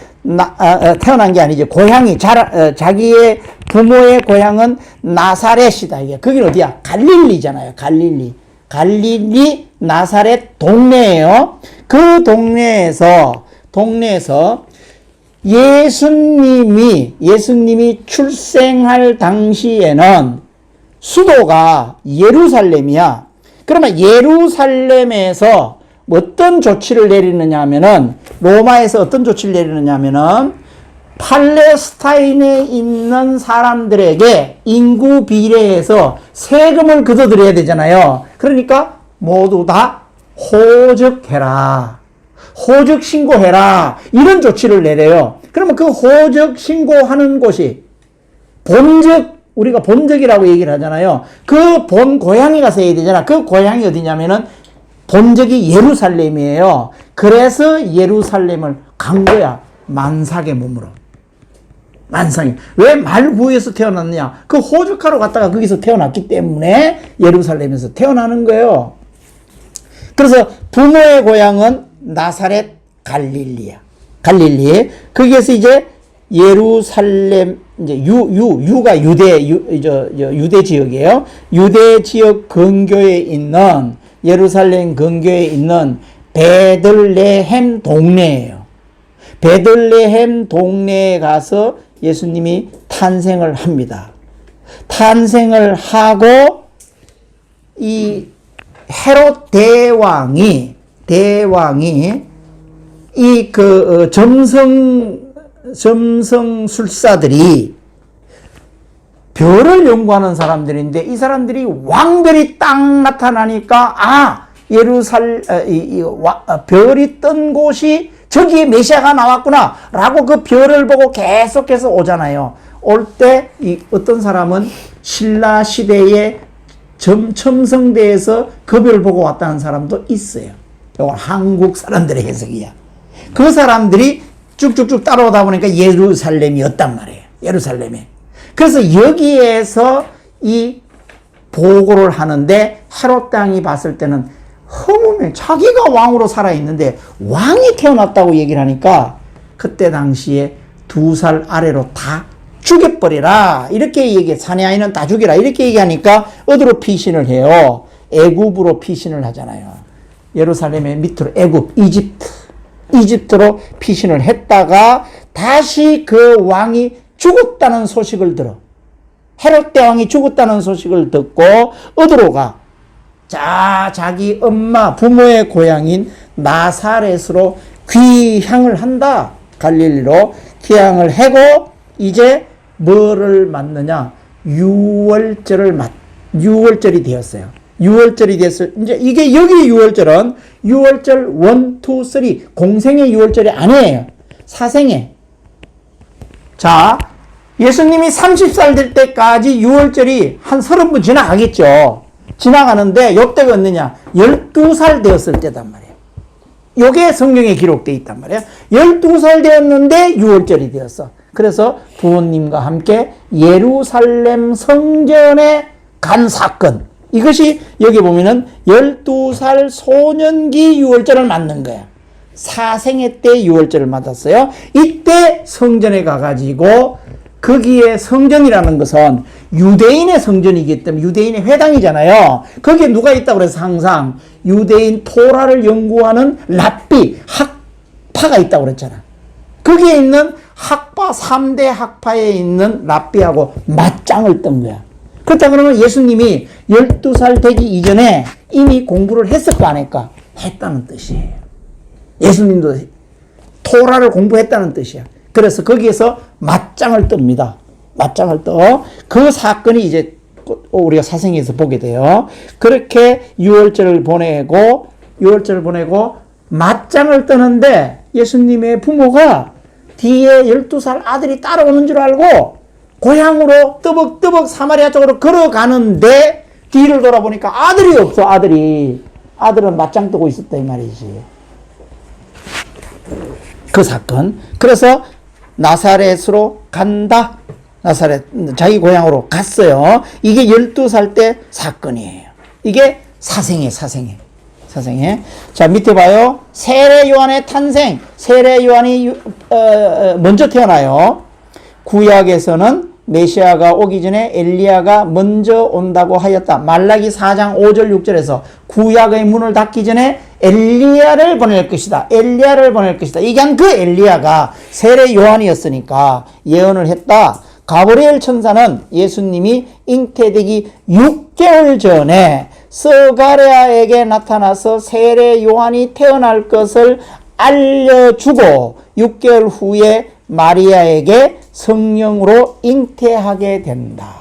태어난 게 아니죠. 고향이 자기의 부모의 고향은 나사렛이다. 이게 거기는 어디야? 갈릴리잖아요. 갈릴리 나사렛 동네예요. 그 동네에서 예수님이 출생할 당시에는 수도가 예루살렘이야. 그러면 예루살렘에서 어떤 조치를 내리느냐 하면은 로마에서 어떤 조치를 내리느냐 하면은 팔레스타인에 있는 사람들에게 인구 비례해서 세금을 걷어들여야 되잖아요. 그러니까 모두 다 호적해라. 호적 신고해라. 이런 조치를 내려요. 그러면 그 호적 신고하는 곳이 본적, 우리가 본적이라고 얘기를 하잖아요. 그 본 고향에 가서 해야 되잖아. 그 고향이 어디냐면은 본적이 예루살렘이에요. 그래서 예루살렘을 간 거야. 만삭의 몸으로. 만삭이. 왜 말구에서 태어났느냐? 그 호적하러 갔다가 거기서 태어났기 때문에 예루살렘에서 태어나는 거예요. 그래서 부모의 고향은 나사렛 갈릴리야. 갈릴리. 거기에서 이제 예루살렘, 이제 유가 유대 지역이에요. 유대 지역 근교에 있는, 예루살렘 근교에 있는 베들레헴 동네예요. 베들레헴 동네에 가서 예수님이 탄생을 합니다. 탄생을 하고 이 헤롯 대왕이 이 그 점성술사들이 별을 연구하는 사람들인데 이 사람들이 왕별이 딱 나타나니까 별이 뜬 곳이 저기에 메시아가 나왔구나 라고 그 별을 보고 계속해서 오잖아요. 올 때 어떤 사람은 신라 시대에 첨성대에서 그 별 보고 왔다는 사람도 있어요. 이건 한국 사람들의 해석이야. 그 사람들이 쭉쭉쭉 따라오다 보니까 예루살렘이었단 말이에요. 예루살렘에. 그래서 여기에서 이 보고를 하는데 헤롯 왕이 봤을 때는 허무해. 자기가 왕으로 살아있는데 왕이 태어났다고 얘기를 하니까 그때 당시에 2살 아래로 다 죽여버리라. 이렇게 얘기해. 사내 아이는 다 죽이라. 이렇게 얘기하니까 어디로 피신을 해요? 애굽으로 피신을 하잖아요. 예루살렘의 밑으로 애굽, 이집트로 피신을 했다가 다시 그 왕이 죽었다는 소식을 들어. 헤롯 대왕이 죽었다는 소식을 듣고 어디로 가? 자, 자기 엄마, 부모의 고향인 나사렛으로 귀향을 한다. 갈릴리로 귀향을 하고 이제 뭐를 맞느냐? 유월절이 되었어요. 유월절이 됐을, 이제 이게 여기 유월절은 유월절 1, 2, 3 공생의 유월절이 아니에요. 사생의. 자, 예수님이 30살 될 때까지 유월절이 한 30분 지나가겠죠. 지나가는데 요때가 언제냐? 12살 되었을 때단 말이에요. 요게 성경에 기록되어 있단 말이에요. 12살 되었는데 유월절이 되었어. 그래서 부모님과 함께 예루살렘 성전에 간 사건. 이것이 여기 보면은 12살 소년기 유월절을 맞는 거야. 사생애 때 유월절을 맞았어요. 이때 성전에 가가지고 거기에 성전이라는 것은 유대인의 성전이기 때문에 유대인의 회당이잖아요. 거기에 누가 있다고 그래서 항상 유대인 토라를 연구하는 랍비, 학파가 있다고 그랬잖아. 거기에 있는 학파, 3대 학파에 있는 랍비하고 맞짱을 뜬 거야. 그렇다 그러면 예수님이 12살 되기 이전에 이미 공부를 했을까 안 했을까? 했다는 뜻이에요. 예수님도 토라를 공부했다는 뜻이야. 그래서 거기에서 맞짱을 뜹니다. 맞짱을 떠. 그 사건이 이제 우리가 사생에서 보게 돼요. 그렇게 유월절을 보내고 맞짱을 뜨는데 예수님의 부모가 뒤에 12살 아들이 따라오는 줄 알고 고향으로 뜨벅뜨벅 사마리아 쪽으로 걸어가는데 뒤를 돌아보니까 아들이 없어. 아들은 맞짱 뜨고 있었다 이 말이지. 그 사건. 그래서 나사렛으로 간다. 나사렛 자기 고향으로 갔어요. 이게 12살 때 사건이에요. 이게 사생애. 자, 밑에 봐요. 세례 요한의 탄생. 세례 요한이 먼저 태어나요. 구약에서는 메시아가 오기 전에 엘리야가 먼저 온다고 하였다. 말라기 4장 5절 6절에서 구약의 문을 닫기 전에 엘리야를 보낼 것이다. 이게 그 엘리야가 세례 요한이었으니까 예언을 했다. 가브리엘 천사는 예수님이 잉태되기 6개월 전에 스가랴에게 나타나서 세례 요한이 태어날 것을 알려주고 6개월 후에 마리아에게 성령으로 잉태하게 된다.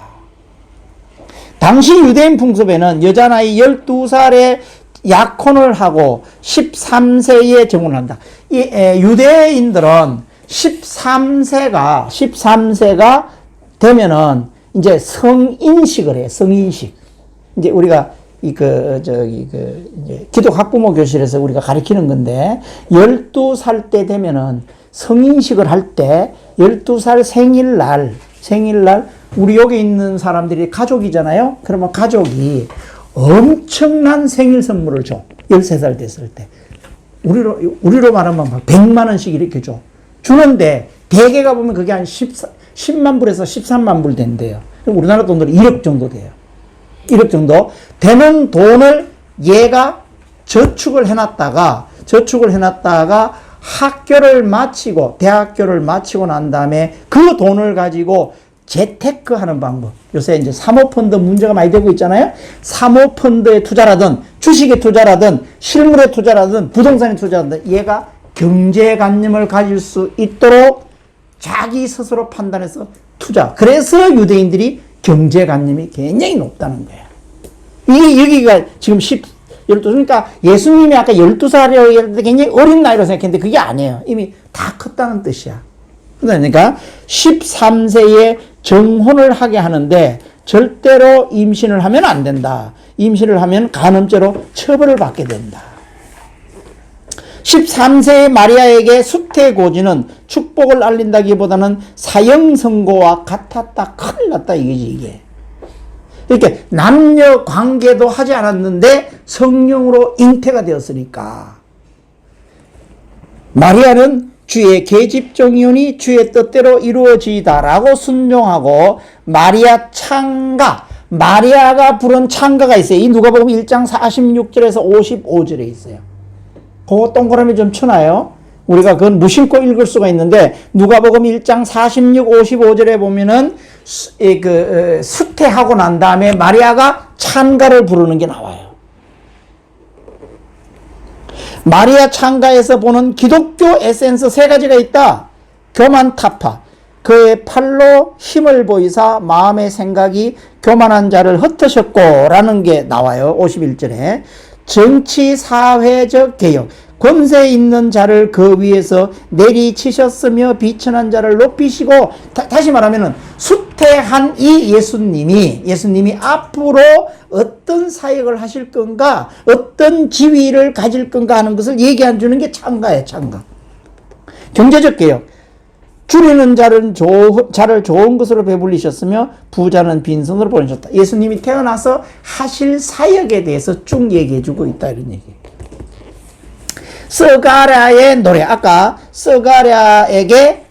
당시 유대인 풍습에는 여자 나이 12살에 약혼을 하고 13세에 정혼을 한다. 유대인들은 13세가 되면은 이제 성인식을 해요. 성인식. 이제 우리가 이제 기독 학부모 교실에서 우리가 가르치는 건데 12살 때 되면은 성인식을 할 때 12살 생일날 우리 여기 있는 사람들이 가족이잖아요. 그러면 가족이 엄청난 생일 선물을 줘. 13살 됐을 때. 우리로 말하면 100만 원씩 이렇게 줘. 주는데 대개가 보면 그게 한 10만 불에서 13만 불 된대요. 우리나라 돈으로 1억 정도 돼요. 1억 정도 되는 돈을 얘가 저축을 해놨다가 대학교를 마치고 난 다음에 그 돈을 가지고 재테크 하는 방법. 요새 이제 사모펀드 문제가 많이 되고 있잖아요. 사모펀드에 투자라든 주식에 투자라든 실물에 투자라든 부동산에 투자라든 얘가 경제관념을 가질 수 있도록 자기 스스로 판단해서 투자. 그래서 유대인들이 경제관념이 굉장히 높다는 거예요. 이게 여기가 지금 12, 그러니까 예수님이 아까 12살이라고 했을 때 굉장히 어린 나이로 생각했는데 그게 아니에요. 이미 다 컸다는 뜻이야. 그러니까 13세에 정혼을 하게 하는데 절대로 임신을 하면 안 된다. 임신을 하면 간음죄로 처벌을 받게 된다. 13세의 마리아에게 수태고지는 축복을 알린다기보다는 사형선고와 같았다. 큰일 났다 이거지 이게. 이렇게 남녀 관계도 하지 않았는데 성령으로 잉태가 되었으니까 마리아는 주의 계집종이오니 주의 뜻대로 이루어지이다라고 순종하고 마리아가 부른 찬가가 있어요. 이 누가복음 1장 46절에서 55절에 있어요. 그거 동그라미 좀 쳐놔요. 우리가 그건 무심코 읽을 수가 있는데 누가복음 1장 46, 55절에 보면은 수태하고 난 다음에 마리아가 찬가를 부르는 게 나와요. 마리아 찬가에서 보는 기독교 에센스 세 가지가 있다. 교만 타파. 그의 팔로 힘을 보이사 마음의 생각이 교만한 자를 흩으셨고 라는 게 나와요. 51절에. 정치 사회적 개혁. 권세 있는 자를 그 위에서 내리치셨으며 비천한 자를 높이시고 다시 말하면은 수태한 이 예수님이 앞으로 어떤 사역을 하실 건가 어떤 지위를 가질 건가 하는 것을 얘기해 주는 게 찬가예요. 찬가. 경제적 개혁. 줄이는 자를 좋은 것으로 배불리셨으며 부자는 빈손으로 보내셨다. 예수님이 태어나서 하실 사역에 대해서 쭉 얘기해 주고 있다 이런 얘기예요. 서가랴의 노래. 아까 서가랴에게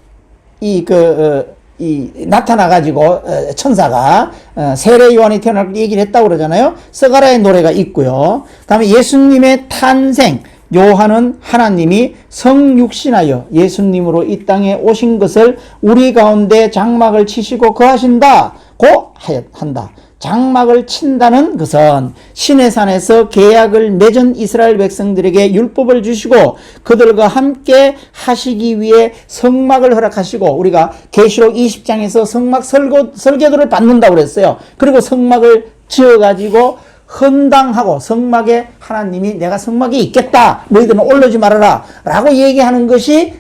나타나가지고 천사가 세례 요한이 태어날 걸 얘기를 했다고 그러잖아요. 서가랴의 노래가 있고요. 다음에 예수님의 탄생. 요한은 하나님이 성육신하여 예수님으로 이 땅에 오신 것을 우리 가운데 장막을 치시고 거하신다고 한다. 장막을 친다는 것은 시내산에서 계약을 맺은 이스라엘 백성들에게 율법을 주시고 그들과 함께 하시기 위해 성막을 허락하시고 우리가 계시록 20장에서 성막 설계도를 받는다고 그랬어요. 그리고 성막을 지어가지고 헌당하고 성막에 하나님이 내가 성막에 있겠다. 너희들은 올라오지 말아라. 라고 얘기하는 것이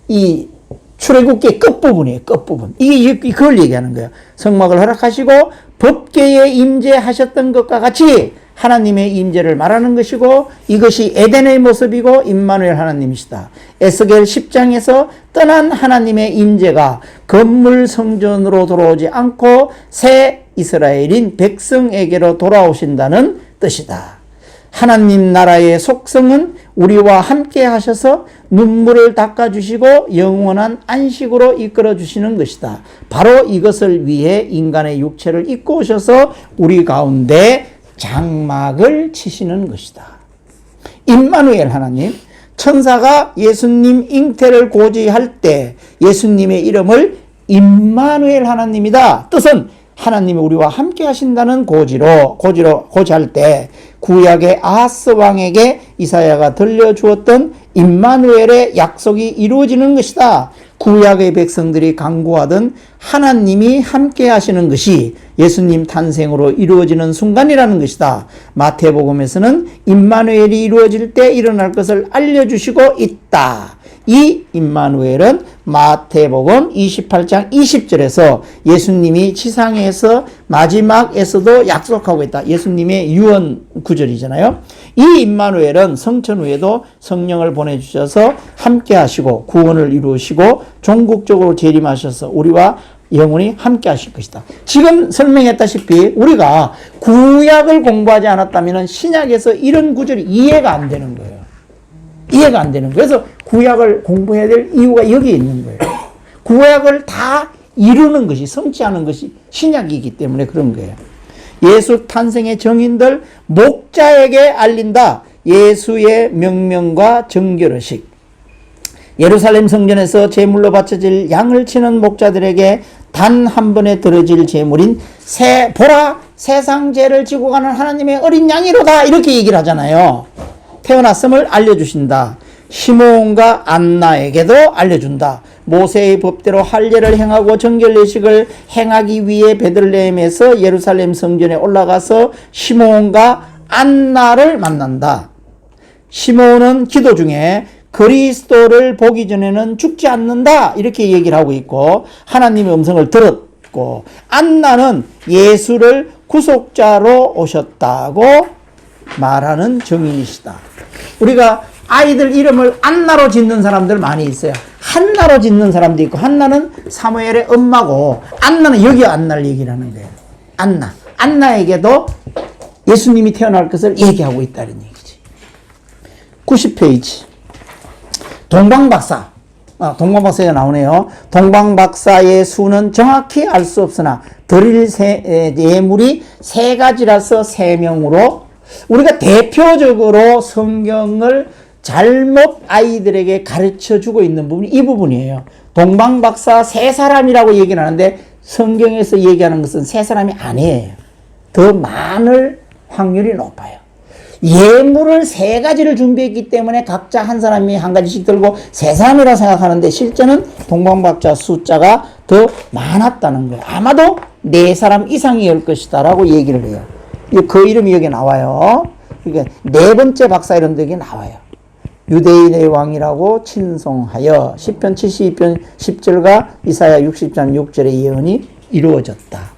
이 출애굽기의 끝부분이에요. 끝부분. 그걸 얘기하는 거예요. 성막을 허락하시고 법궤에 임재하셨던 것과 같이 하나님의 임재를 말하는 것이고 이것이 에덴의 모습이고 임마누엘 하나님이시다. 에스겔 10장에서 떠난 하나님의 임재가 건물 성전으로 돌아오지 않고 새 이스라엘인 백성에게로 돌아오신다는 뜻이다. 하나님 나라의 속성은 우리와 함께 하셔서 눈물을 닦아주시고 영원한 안식으로 이끌어주시는 것이다. 바로 이것을 위해 인간의 육체를 입고 오셔서 우리 가운데 장막을 치시는 것이다. 임마누엘 하나님, 천사가 예수님 잉태를 고지할 때 예수님의 이름을 임마누엘 하나님이다. 뜻은 하나님이 우리와 함께 하신다는 고지할 때 구약의 아하스 왕에게 이사야가 들려주었던 임마누엘의 약속이 이루어지는 것이다. 구약의 백성들이 간구하던 하나님이 함께 하시는 것이 예수님 탄생으로 이루어지는 순간이라는 것이다. 마태복음에서는 임마누엘이 이루어질 때 일어날 것을 알려주시고 있다. 이 임마누엘은 마태복음 28장 20절에서 예수님이 지상에서 마지막에서도 약속하고 있다. 예수님의 유언 구절이잖아요. 이 임마누엘은 성천 후에도 성령을 보내주셔서 함께 하시고 구원을 이루시고 종국적으로 재림하셔서 우리와 영원히 함께 하실 것이다. 지금 설명했다시피 우리가 구약을 공부하지 않았다면 신약에서 이런 구절이 이해가 안 되는 거예요. 이해가 안 되는 거예요. 그래서 구약을 공부해야 될 이유가 여기에 있는 거예요. 구약을 다 이루는 것이, 성취하는 것이 신약이기 때문에 그런 거예요. 예수 탄생의 정인들 목자에게 알린다. 예수의 명명과 정결의식. 예루살렘 성전에서 제물로 바쳐질 양을 치는 목자들에게 단 한 번에 들어질 제물인 보라 세상 죄를 지고 가는 하나님의 어린 양이로다. 이렇게 얘기를 하잖아요. 태어났음을 알려주신다. 시므온과 안나에게도 알려준다. 모세의 법대로 할례를 행하고 정결례식을 행하기 위해 베들레헴에서 예루살렘 성전에 올라가서 시므온과 안나를 만난다. 시므온은 기도 중에 그리스도를 보기 전에는 죽지 않는다 이렇게 얘기를 하고 있고 하나님의 음성을 들었고, 안나는 예수를 구속자로 오셨다고 말하는 정인이시다. 우리가 아이들 이름을 안나로 짓는 사람들 많이 있어요. 한나로 짓는 사람도 있고, 한나는 사무엘의 엄마고, 안나는 여기 안나를 얘기를 하는 거예요. 안나에게도 예수님이 태어날 것을 얘기하고 있다는 얘기지. 90페이지 동방박사. 동방박사가 나오네요. 동방박사의 수는 정확히 알 수 없으나 드릴 예물이 3가지라서 3명으로, 우리가 대표적으로 성경을 잘못 아이들에게 가르쳐 주고 있는 부분이 이 부분이에요. 동방박사 3사람이라고 얘기를 하는데 성경에서 얘기하는 것은 3사람이 아니에요. 더 많을 확률이 높아요. 예물을 3가지를 준비했기 때문에 각자 한 사람이 한 가지씩 들고 3사람이라고 생각하는데 실제는 동방박사 숫자가 더 많았다는 거예요. 아마도 4사람 이상이 올 것이다 라고 얘기를 해요. 그 이름이 여기 나와요. 그러니까 4번째 박사 이름도 여기 나와요. 유대인의 왕이라고 친송하여 시편 72편 10절과 이사야 60장 6절의 예언이 이루어졌다.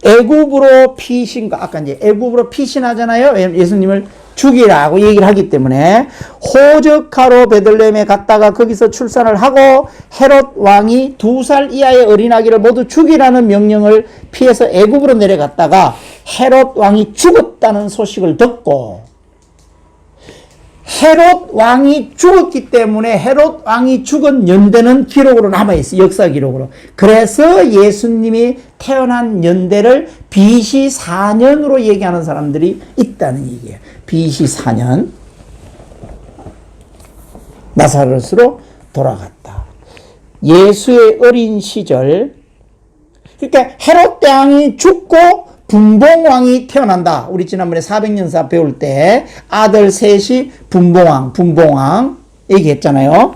애굽으로 피신과, 아까 이제 애굽으로 피신하잖아요. 예수님을 죽이라고 얘기를 하기 때문에 호적하러 베들레헴에 갔다가 거기서 출산을 하고 헤롯 왕이 2살 이하의 어린아기를 모두 죽이라는 명령을 피해서 애굽으로 내려갔다가 헤롯 왕이 죽었다는 소식을 듣고, 헤롯 왕이 죽었기 때문에 헤롯 왕이 죽은 연대는 기록으로 남아있어요. 역사 기록으로. 그래서 예수님이 태어난 연대를 BC 4년으로 얘기하는 사람들이 있다는 얘기예요. BC 4년 나사렛으로 돌아갔다. 예수의 어린 시절, 그러니까 헤롯 왕이 죽고 분봉왕이 태어난다. 우리 지난번에 400년사 배울 때 아들 셋이 분봉왕 얘기했잖아요.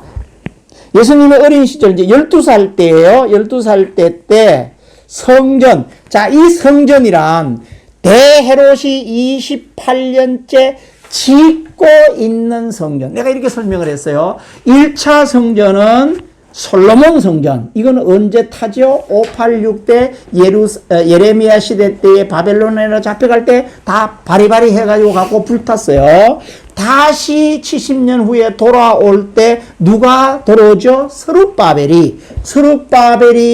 예수님의 어린 시절 이제 12살 때예요. 12살 때 성전. 자, 이 성전이란 대헤롯이 28년째 짓고 있는 성전. 내가 이렇게 설명을 했어요. 1차 성전은 솔로몬 성전. 이건 언제 타죠? 586 때 예레미야 시대 때에 바벨론에 잡혀갈 때 다 바리바리 해가지고 갖고 불탔어요. 다시 70년 후에 돌아올 때 누가 돌아오죠? 스룹바벨이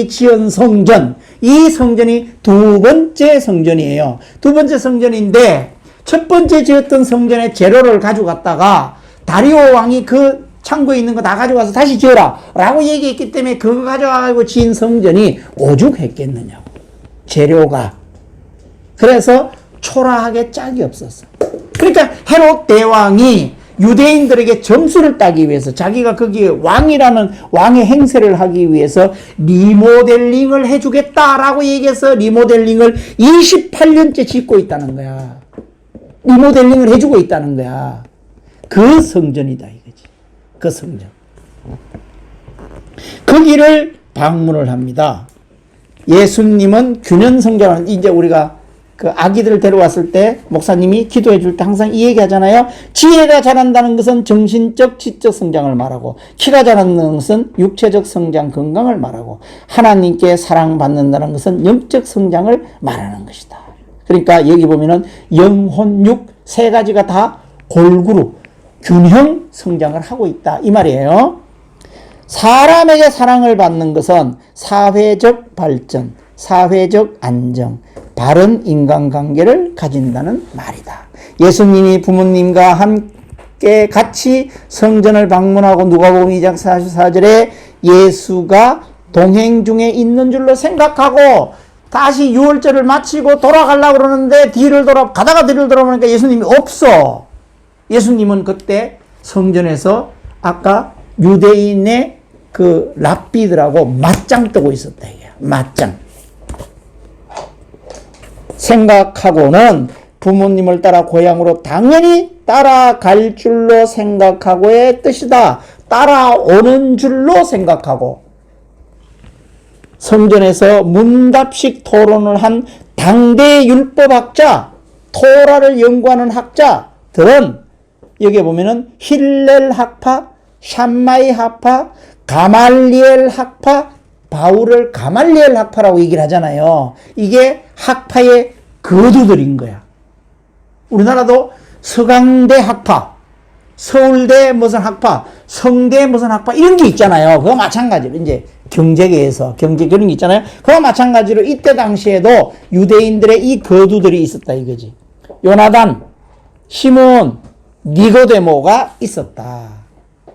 지은 성전. 이 성전이 2번째 성전이에요. 2번째 성전인데 첫 번째 지었던 성전의 재료를 가져갔다가 다리오 왕이 그 창고에 있는 거 다 가져가서 다시 지어라 라고 얘기했기 때문에 그거 가져가지고 지은 성전이 오죽했겠느냐고. 재료가. 그래서 초라하게 짝이 없었어. 그러니까 헤롯 대왕이 유대인들에게 점수를 따기 위해서 자기가 거기에 왕이라는 왕의 행세를 하기 위해서 리모델링을 해주겠다라고 얘기해서 리모델링을 28년째 짓고 있다는 거야. 리모델링을 해주고 있다는 거야. 그 성전이다 이거지. 그 성전. 거기를 방문을 합니다. 예수님은 균형 성장을, 이제 우리가 그 아기들을 데려왔을 때 목사님이 기도해 줄 때 항상 이 얘기 하잖아요. 지혜가 자란다는 것은 정신적, 지적 성장을 말하고, 키가 자란다는 것은 육체적 성장, 건강을 말하고, 하나님께 사랑받는다는 것은 영적 성장을 말하는 것이다. 그러니까 여기 보면은 영혼, 육 세 가지가 다 골고루 균형 성장을 하고 있다 이 말이에요. 사람에게 사랑을 받는 것은 사회적 발전, 사회적 안정, 바른 인간관계를 가진다는 말이다. 예수님이 부모님과 함께 같이 성전을 방문하고 누가복음 2장 44절에 예수가 동행 중에 있는 줄로 생각하고 다시 유월절을 마치고 돌아가려고 그러는데 가다가 뒤를 돌아보니까 예수님이 없어. 예수님은 그때 성전에서 아까 유대인의 그 랍비들하고 맞짱 뜨고 있었다. 이게 맞짱. 생각하고는 부모님을 따라 고향으로 당연히 따라갈 줄로 생각하고의 뜻이다. 따라오는 줄로 생각하고, 성전에서 문답식 토론을 한 당대 율법학자, 토라를 연구하는 학자들은 여기에 보면은 힐렐 학파, 샴마이 학파, 가말리엘 학파, 바울을 가말리엘 학파라고 얘기를 하잖아요. 이게 학파의 거두들인 거야. 우리나라도 서강대 학파, 서울대 무슨 학파, 성대 무슨 학파 이런 게 있잖아요. 그거 마찬가지로 이제 경제계에서 경제 그런 게 있잖아요. 그거 마찬가지로 이때 당시에도 유대인들의 이 거두들이 있었다 이거지. 요나단, 시몬, 니고데모가 있었다.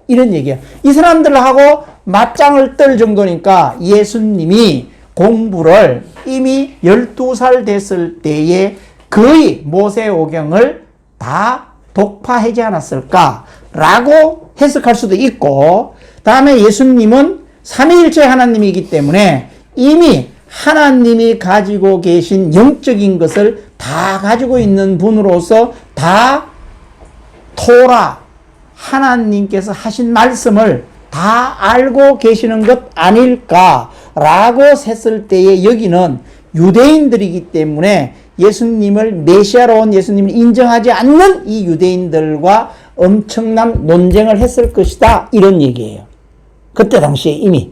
이런 얘기야. 이 사람들하고 맞짱을 뜰 정도니까 예수님이 공부를 이미 12살 됐을 때에 거의 모세오경을 다 독파하지 않았을까라고 해석할 수도 있고, 다음에 예수님은 삼위일체 하나님이기 때문에 이미 하나님이 가지고 계신 영적인 것을 다 가지고 있는 분으로서 다 토라, 하나님께서 하신 말씀을 다 알고 계시는 것 아닐까라고 했을 때에 여기는 유대인들이기 때문에 예수님을 메시아로 온 예수님을 인정하지 않는 이 유대인들과 엄청난 논쟁을 했을 것이다 이런 얘기예요. 그때 당시에 이미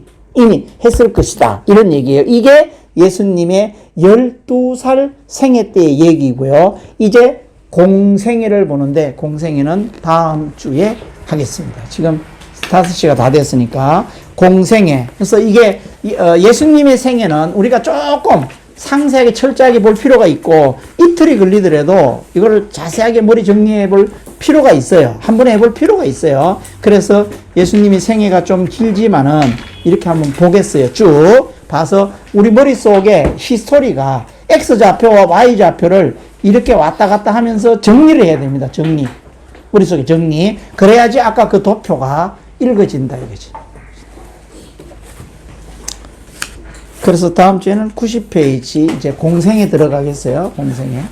했을 것이다 이런 얘기예요. 이게 예수님의 12살 생애 때의 얘기고요. 이제 공생애를 보는데 공생애는 다음 주에 하겠습니다. 지금 5시가 다 됐으니까 공생애. 그래서 이게 예수님의 생애는 우리가 조금 상세하게 철저하게 볼 필요가 있고 이틀이 걸리더라도 이거를 자세하게 머리 정리해 볼 필요가 있어요. 한 번에 해볼 필요가 있어요. 그래서 예수님의 생애가 좀 길지만은 이렇게 한번 보겠어요. 쭉 봐서 우리 머릿속에 히스토리가 X좌표와 Y좌표를 이렇게 왔다 갔다 하면서 정리를 해야 됩니다. 정리. 머릿속에 정리. 그래야지 아까 그 도표가 읽어진다 이거지. 그래서 다음 주에는 90페이지 이제 공생에 들어가겠어요. 공생에.